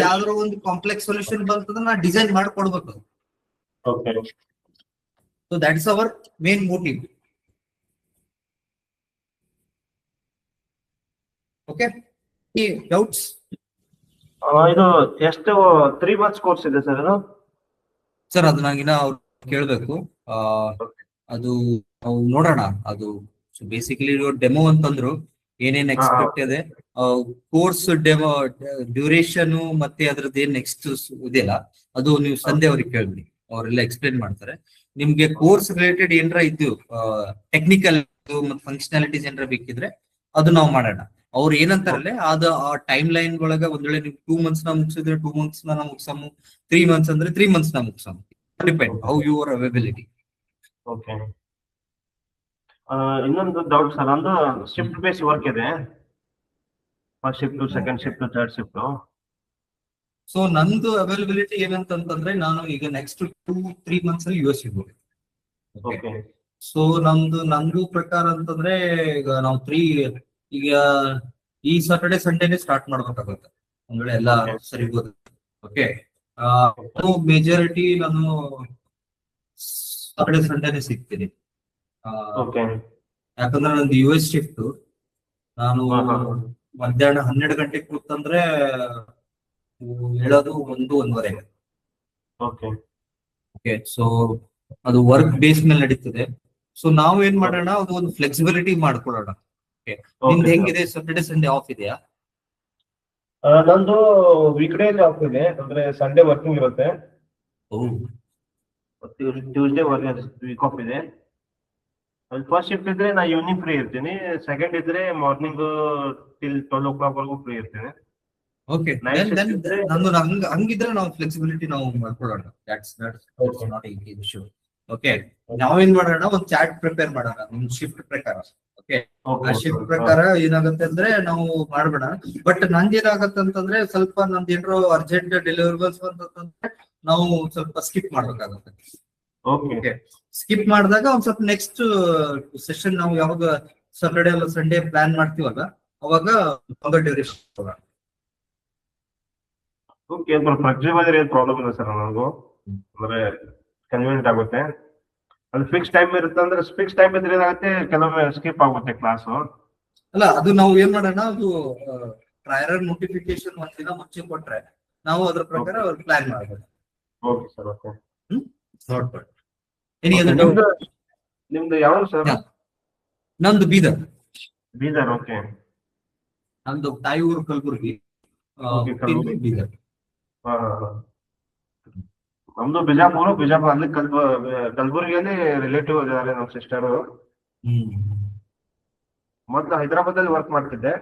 ಯಾವ್ದಾರ ಒಂದು ಕಾಂಪ್ಲೆಕ್ಸ್ ಸೊಲ್ಯೂಷನ್ ಬಂತಂದ್ರೆ ನಾ ಡಿಸೈನ್ ಮಾಡ್ಕೊಡ್ಬೇಕು. Okay. So that is our main motive. Okay ಈ ಡೌಟ್ಸ್? ಇದು ಎಷ್ಟು 3 months ಕೋರ್ಸ್ ಇದೆ ಸರ್ ಇದು? ಸರ್ ಅದು ನಂಗಿನ ಅವ್ರು ಕೇಳ್ಬೇಕು. ಅದು ನಾವು ನೋಡೋಣ. ಅದು ಬೇಸಿಕಲಿ ಡೆಮೋ ಅಂತಂದ್ರು ಏನೇನ್ ಎಕ್ಸ್ಪೆಕ್ಟ್ ಇದೆ, ಕೋರ್ಸ್ ಡೆಮೋ ಡ್ಯೂರೇಷನ್ ಮತ್ತೆ ಅದ್ರದ್ದು ಏನ್ ನೆಕ್ಸ್ಟ್ ಇದೆಯಲ್ಲ ಅದು ನೀವು ಸಂಧ್ಯಾ ಅವ್ರಿಗೆ ಕೇಳ್ಬಿಡಿ, ಅವರೆಲ್ಲ ಎಕ್ಸ್ಪ್ಲೇನ್ ಮಾಡ್ತಾರೆ. ನಿಮ್ಗೆ ಕೋರ್ಸ್ ರಿಲೇಟೆಡ್ ಏನಾರ ಇದ್ದು ಟೆಕ್ನಿಕಲ್ ಮತ್ತೆ ಫಂಕ್ಷನಾಲಿಟೀಸ್ ಏನಾರ ಬೇಕಿದ್ರೆ ಅದು ನಾವು ಮಾಡೋಣ. ಅವ್ರು ಏನಂತಾರಲ್ಲ ಅದು ಆ ಟೈಮ್ ಲೈನ್ ಒಳಗ ಒಂದ್ ವೇಳೆ ನೀವು 2 months ನ ಮುಗಿಸಿದ್ರೆ 2 months ನ ಮುಗಿಸಮು, 3 months ಅಂದ್ರೆ 3 months ನ ಮುಗಿಸಮು. Depend how your availability. Okay. ಇನ್ನೊಂದು ಡೌಟ್ ಸರ್, ಒಂದು ಶಿಫ್ಟ್ ಬೇಸ್ ವರ್ಕ್ ಇದೆ, first shift, second shift, third shift. So ನಂದು ಅವೈಲಬಿಲಿಟಿ ಏನಂತಂದ್ರೆ ನಾನು ಈಗ ನೆಕ್ಸ್ಟ್ 2-3 months ಅಲ್ಲಿ US ಇರ್ಬೋದು. ಓಕೆ. ಸೊ ನಂದು ಪ್ರಕಾರ ಅಂತಂದ್ರೆ ಈಗ ನಾವು ಈಗ ಈ ಸಾಟರ್ಡೆ ಸಂಡೇನೆ ಸ್ಟಾರ್ಟ್ ಮಾಡ್ಬೇಕಾಗುತ್ತೆ ಒಂದ್ ವೇಳೆ ಎಲ್ಲ ಸರಿಬೋದು. ಓಕೆ ಮೆಜಾರಿಟಿ ನಾನು ಸಾಟರ್ಡೆ ಸಂಡೇನೆ ಸಿಗ್ತೀನಿ. ಓಕೆ. ಯಾಕಂದ್ರೆ ನಂದು US ಶಿಫ್ಟ್ ನಾನು ಮಧ್ಯಾಹ್ನ 12 ಗಂಟೆಗೆ ಕೂತಂದ್ರೆ ಹೇಳೋದು 1-1:30. ಓಕೆ. ಓಕೆ ಸೊ ಅದು ವರ್ಕ್ ಬೇಸ್ ಮೇಲೆ ನಡೀತದೆ. ಸೊ ನಾವು ಏನ್ ಮಾಡೋಣ, ಅದು ಒಂದು ಫ್ಲೆಕ್ಸಿಬಿಲಿಟಿ ಮಾಡ್ಕೊಳ್ಳೋಣ. ನಿಮ್ದು ಹೆಂಗಿದೆ, ಸಾಟರ್ಡೆ ಸಂಡೇ ಆಫ್ ಇದೆಯಾ? ನಂದು ವೀಕ್ ಡೇ ಆಫ್ ಇದೆ, ಅಂದ್ರೆ ಸಂಡೇ ವರ್ಕಿಂಗ್ ಇರುತ್ತೆ, ಟ್ಯೂಸ್ಡೇ ವೀಕ್ ಆಫ್ ಇದೆ. ಫಸ್ಟ್ ಶಿಫ್ಟ್ ಇದ್ರೆ ನಾ ಈವ್ನಿಂಗ್ ಫ್ರೀ ಇರ್ತೀನಿ, ಸೆಕೆಂಡ್ ಇದ್ರೆ ಮಾರ್ನಿಂಗ್ ಟಿಲ್ 12 o'clock ವರೆಗೂ ಫ್ರೀ ಇರ್ತೀನಿ. ಓಕೆ, Night shift ಇದ್ರೆ- ಹಂಗಿದ್ರೆ ನಾವು ಫ್ಲೆಕ್ಸಿಬಿಲಿಟಿ ನಾವು ಮಾಡ್ಕೊಳ್ಳೋಣ. That's Okay. not an issue. Okay, ನಾವೇನ್ ಮಾಡೋಣ, ಒಂದು ಚಾರ್ಟ್ ಪ್ರಿಪೇರ್ ಮಾಡೋಣ ನಿಮ್ ಶಿಫ್ಟ್ ಪ್ರಕಾರ. ಓಕೆ, ಆ ಶಿಫ್ಟ್ ಪ್ರಕಾರ ಏನಾಗುತ್ತೆ ಅಂದ್ರೆ ನಾವು ಮಾಡ್ಬೇಡ. ಬಟ್ ನಂದೇನಾಗತ್ತೆ ಅಂತಂದ್ರೆ ಸ್ವಲ್ಪ ನಮ್ದು ಏನಾರು ಅರ್ಜೆಂಟ್ ಡೆಲಿವರಿಬಲ್ಸ್ ಅಂತಂದ್ರೆ ನಾವು ಸ್ವಲ್ಪ ಸ್ಕಿಪ್ ಮಾಡ್ಬೇಕಾಗುತ್ತೆ. ಓಕೆ ಸ್ಕಿಪ್ ಮಾಡಿದಾಗ ಒಂದ್ ಸ್ವಲ್ಪ ನೆಕ್ಸ್ಟ್ ಸೆಷನ್ ನಾವು ಯಾವಾಗ ಸಾಟರ್ಡೆ ಅಲ್ಲ ಸಂಡೇ ಪ್ಲಾನ್ ಮಾಡ್ತೀವಲ್ಲ ಅವಾಗ ಡ್ಯೂರೇಷನ್. ಓಕೆ, ಫ್ಲೆಕ್ಸಿಬಲ್ ಏನ್ ಪ್ರಾಬ್ಲಮ್ ಇಲ್ಲ ಸರ್ ನನಗೂ, ಅಂದ್ರೆ ಕನ್ವೀನಿಯಂಟ್ ಆಗುತ್ತೆ. ಅದು ಫಿಕ್ಸ್ ಟೈಮ್ ಇರುತ್ತೆ ಅಂದ್ರೆ ಫಿಕ್ಸ್ ಟೈಮ್ ಇದ್ರೆ ಏನಾಗುತ್ತೆ, ಕೆಲವೊಮ್ಮೆ ಸ್ಕಿಪ್ ಆಗುತ್ತೆ ಕ್ಲಾಸ್. ಅಲ್ಲ, ಅದು ನಾವು ಏನ್ ಮಾಡೋಣ, ಅದು ಪ್ರಯರ್ ನೋಟಿಫಿಕೇಶನ್ ಒಂದಿನ ಮುಂಚೆ ಕೊಟ್ರೆ ನಾವು ಅದ್ರ ಪ್ರಕಾರ ಪ್ಲಾನ್ ಮಾಡಬಹುದು. Okay sir, okay. ನೋಡ್ಕೊಳ್ಳಿ. Any other doubt? ನಿಮ್ದು ಯಾವ್ದು ಸರ್? ನಂದು ಬೀದರ್. ಬೀದರ್. ಓಕೆ. ನಂದು ತಾಯಿ ಊರು ಕಲಬುರ್ಗಿ. Okay, ಕಲಬುರ್ಗಿ. ಬೀದರ್. ನಮ್ದು ಬಿಜಾಪುರ ಅಲ್ಲಿ ಕಲಬುರ್ಗಿಯಲ್ಲಿ ರಿಲೇಟಿವ್ ಇದ್ದಾರೆ ನಮ್ಮ ಸಿಸ್ಟರ್. ಮೊದ್ಲು ಹೈದರಾಬಾದ್ ಅಲ್ಲಿ ವರ್ಕ್ ಮಾಡ್ತಿದ್ದೆ.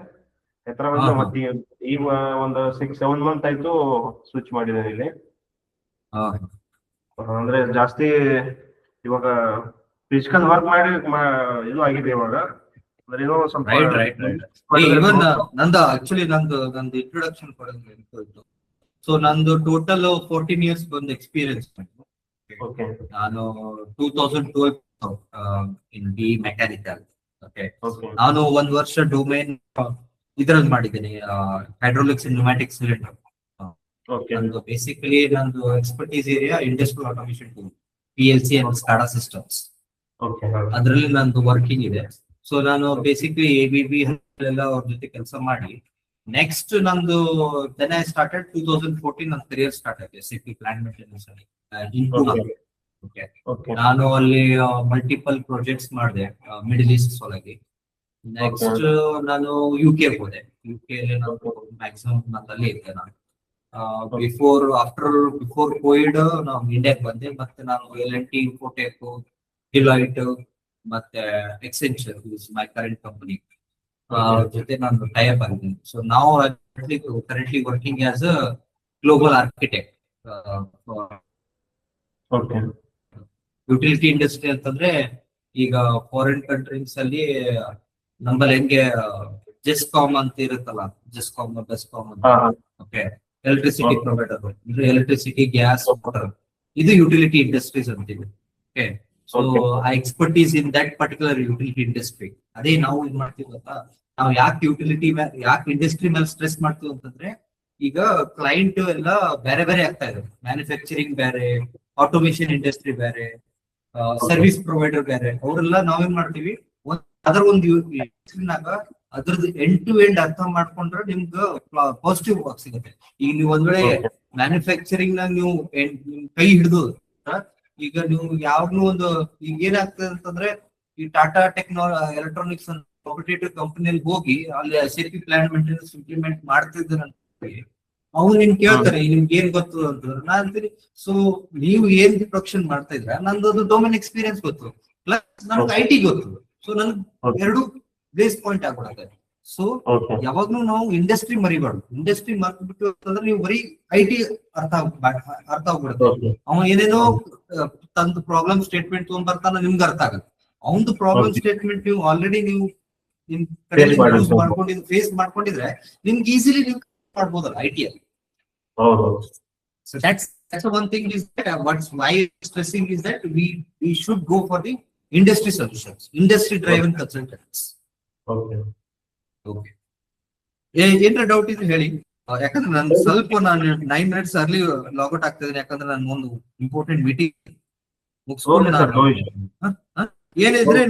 ಹೈದರಾಬಾದ್ ಮತ್ತೆ ಈಗ ಒಂದು 6-7 month ಆಯ್ತು ಸ್ವಿಚ್ ಮಾಡಿದ್ದೇನೆ ಇಲ್ಲಿ. ಅಂದ್ರೆ ಜಾಸ್ತಿ ಇವಾಗ ಫಿಸಿಕಲ್ ವರ್ಕ್ ಮಾಡಿ ಇದು ಆಗಿದೆ ಇವಾಗ. ಅಂದ್ರೆ ಏನೋ ಸ್ವಲ್ಪ ಇವನ್ ನಂದು ಆಕ್ಚುಲಿ ನಂದು ಇಂಟ್ರೊಡಕ್ಷನ್ ಕೊಡೋದು. ಸೊ ನಂದು ಟೋಟಲ್ 14 years ಒಂದು ಎಕ್ಸ್ಪೀರಿಯನ್ಸ್. ಓಕೆ. ನಾನು 2012 in B mechanical. Okay, okay. ನಾನು 1 ವರ್ಷ ಡೊಮೇನ್ ಇದ್ರಲ್ಲಿ ಮಾಡಿದ್ದೀನಿ, ಹೈಡ್ರೋಲಿಕ್ಸ್ ಅಂಡ್ ನ್ಯೂಮ್ಯಾಟಿಕ್ ಸಿಲಿಂಡರ್. ಓಕೆ. ನಂದು ಬೇಸಿಕಲಿ ನಂದು expertise area industrial automation tool, PLC and SCADA systems. Okay. ಅದರಲ್ಲಿ ನಂದು ವರ್ಕಿಂಗ್ ಇದೆ. ಸೊ ನಾನು ಬೇಸಿಕ್ಲಿ ABB ಎಲ್ಲ ಅವ್ರ ಜೊತೆ ಕೆಲಸ ಮಾಡಿ ನೆಕ್ಸ್ಟ್ ನಂದು ದೆನ್ ಐ ಸ್ಟಾರ್ಟೆಡ್ 2014 ನನ್ನ ಕರಿಯರ್ ಸ್ಟಾರ್ಟ್ ಆಗಿದೆ SAP ಪ್ಲಾಂಟ್ ಮೇಂಟೆನೆನ್ಸ್ ಅಲ್ಲಿ ಇನ್ ಪೂನಾ. Okay, okay. ನಾನು ಅಲ್ಲಿ ಮಲ್ಟಿಪಲ್ ಪ್ರಾಜೆಕ್ಟ್ಸ್ ಮಾಡಿದೆ ಮಿಡಲ್ ಈಸ್ಟ್ ಒಳಗೆ. ನೆಕ್ಸ್ಟ್ ನಾನು UK ಹೋದೆ. UK ಅಲ್ಲಿ ನಾನು ಮ್ಯಾಕ್ಸಿಮಮ್ ನಂದಲ್ಲಿ ಇದ್ದೆ. ನಾನು ಬಿಫೋರ್ ಕೋವಿಡ್ ನಾವು ಇಂಡಿಯಾಗೆ ಬಂದೆ. ಮತ್ತೆ ನಾನು L&T, Infotech, ಡಿಲಾಯ್ಟ್ ಮತ್ತೆ ಎಕ್ಸೆಂಚರ್ ಮೈ ಕರೆಂಟ್ ಕಂಪನಿ ಜೊತೆ ನಾನು ಟೈಅಪ್ ಆಗಿದ್ದೀನಿ. ಸೊ ನಾವು currently working as a global architect. Okay. Utility industry ಅಂತಂದ್ರೆ ಈಗ ಫಾರಿನ್ ಕಂಟ್ರೀಸ್ ಅಲ್ಲಿ ನಮ್ಮಲ್ಲಿ ಹೆಂಗೆ ಜೆಸ್ಕಾಮ್ ಅಂತ ಇರುತ್ತಲ್ಲ, ಜೆಸ್ಕಾಮ್ ಬೆಸ್ಕಾಮ್ ಅಂತ. Okay, electricity provider, electricity, gas, water, ಇದು ಯುಟಿಲಿಟಿ ಇಂಡಸ್ಟ್ರೀಸ್ ಅಂತೀವಿ. ಓಕೆ, ಸೊ ಆ expertise in that particular utility industry. ಅದೇ ನಾವು ಇದು ಮಾಡ್ತೀವಿ ಗೊತ್ತಾ, ನಾವು ಯಾಕೆ ಇಂಡಸ್ಟ್ರಿ ಮೇಲೆ ಸ್ಟ್ರೆಸ್ ಮಾಡ್ತೀವಿ ಅಂತಂದ್ರೆ ಈಗ ಕ್ಲೈಂಟ್ ಎಲ್ಲ ಬೇರೆ ಬೇರೆ ಆಗ್ತಾ ಇದೆ. ಮ್ಯಾನುಫ್ಯಾಕ್ಚರಿಂಗ್ ಬೇರೆ, ಆಟೋಮೇಶನ್ ಇಂಡಸ್ಟ್ರಿ ಬೇರೆ, ಸರ್ವಿಸ್ ಪ್ರೊವೈಡರ್ ಬೇರೆ. ಅವರೆಲ್ಲ ನಾವೇನ್ ಮಾಡ್ತೀವಿ, ಅದರ ಒಂದು ಅದ್ರದ್ದು ಎಂಡ್ ಟು ಎಂಡ್ ಅರ್ಥ ಮಾಡ್ಕೊಂಡ್ರೆ ನಿಮ್ಗೆ ಪಾಸಿಟಿವ್ ವರ್ಕ್ ಸಿಗುತ್ತೆ. ಈಗ ನೀವು ಒಂದ್ ವೇಳೆ ಮ್ಯಾನುಫ್ಯಾಕ್ಚರಿಂಗ್ ನಾಗ ನೀವು ಕೈ ಹಿಡಿದು ಈಗ ನೀವು ಯಾವ್ದು ಒಂದು ಈಗ ಏನಾಗ್ತದೆ ಅಂತಂದ್ರೆ ಈ ಟಾಟಾ ಎಲೆಕ್ಟ್ರಾನಿಕ್ಸ್ ಕಾಂಪಿಟೇಟಿವ್ ಕಂಪನಿಯಲ್ಲಿ ಹೋಗಿ ಅಲ್ಲಿ SAP ಪ್ಲಾಂಟ್ ಮೇಂಟೆನೆನ್ಸ್ ಇಂಪ್ಲಿಮೆಂಟ್ ಮಾಡ್ತಿದ್ದಾರೆ. ಅವ್ರು ನಿನ್ ಕೇಳ್ತಾರೆ ನಿಮ್ಗೆ ಏನ್ ಗೊತ್ತು ಅಂತಂದ್ರೆ ನಾ ಅಂತೀನಿ, ಸೊ ನೀವು ಏನ್ ಪ್ರೊಡಕ್ಷನ್ ಮಾಡ್ತಾ ಇದ್ರ, ನಂದು ಅದು ಡೊಮೇನ್ ಎಕ್ಸ್ಪೀರಿಯನ್ಸ್ ಗೊತ್ತು, ಪ್ಲಸ್ ನನಗೆ IT ಗೊತ್ತು. ಸೊ ನನ್ಗೆ ಎರಡು ಬೇಸ್ ಪಾಯಿಂಟ್ ಆಗ್ಬಿಡುತ್ತೆ. ಸೊ ಯಾವಾಗ್ಲೂ ನಾವು ಇಂಡಸ್ಟ್ರಿ ಮರಿಬಾರ್ದು. ಇಂಡಸ್ಟ್ರಿ ಮರ್ಬಿಟ್ಟು ಅಂತಂದ್ರೆ ನೀವು ಬರೀ IT ಅರ್ಥ ಆಗ್ಬಿಡುತ್ತೆ. ಅವ ಏನೇನೋ ತಂದು ಪ್ರಾಬ್ಲಮ್ ಸ್ಟೇಟ್ಮೆಂಟ್ ತಗೊಂಡ್ ಬರ್ತಾನ, ನಿಮ್ಗೆ ಅರ್ಥ ಆಗಲ್ಲ. ಅವನದು ಪ್ರಾಬ್ಲಮ್ ಸ್ಟೇಟ್ಮೆಂಟ್ ನೀವು ಆಲ್ರೆಡಿ ನೀವು ನಿಮ್ ಕಡೆ ಫೇಸ್ ಮಾಡ್ಕೊಂಡಿದ್ರೆ ನಿಮ್ಗೆ ಈಸಿಲಿ ನೀವು ಮಾಡ್ಬೋದಲ್ಲ IT ಅಲ್ಲಿ. So that's one thing is that what's why stressing is that we should go for the industry solutions, industry driven consultants. Okay. ಏನ್ರ ಡೌಟ್ ಇದ್ರೆ ಹೇಳಿ. ಯಾಕಂದ್ರೆ ನಾನು ಸ್ವಲ್ಪ 9 minutes ಅರ್ಲಿ ಲಾಗೌಟ್ ಆಗ್ತಾ ಇದ್ದೀನಿ, ಯಾಕಂದ್ರೆ ನಾನು ಒಂದು ಇಂಪಾರ್ಟೆಂಟ್ ಮೀಟಿಂಗ್ ಮುಗಿಸ್ಕೊಂಡು ಏನಿದ್ರೆ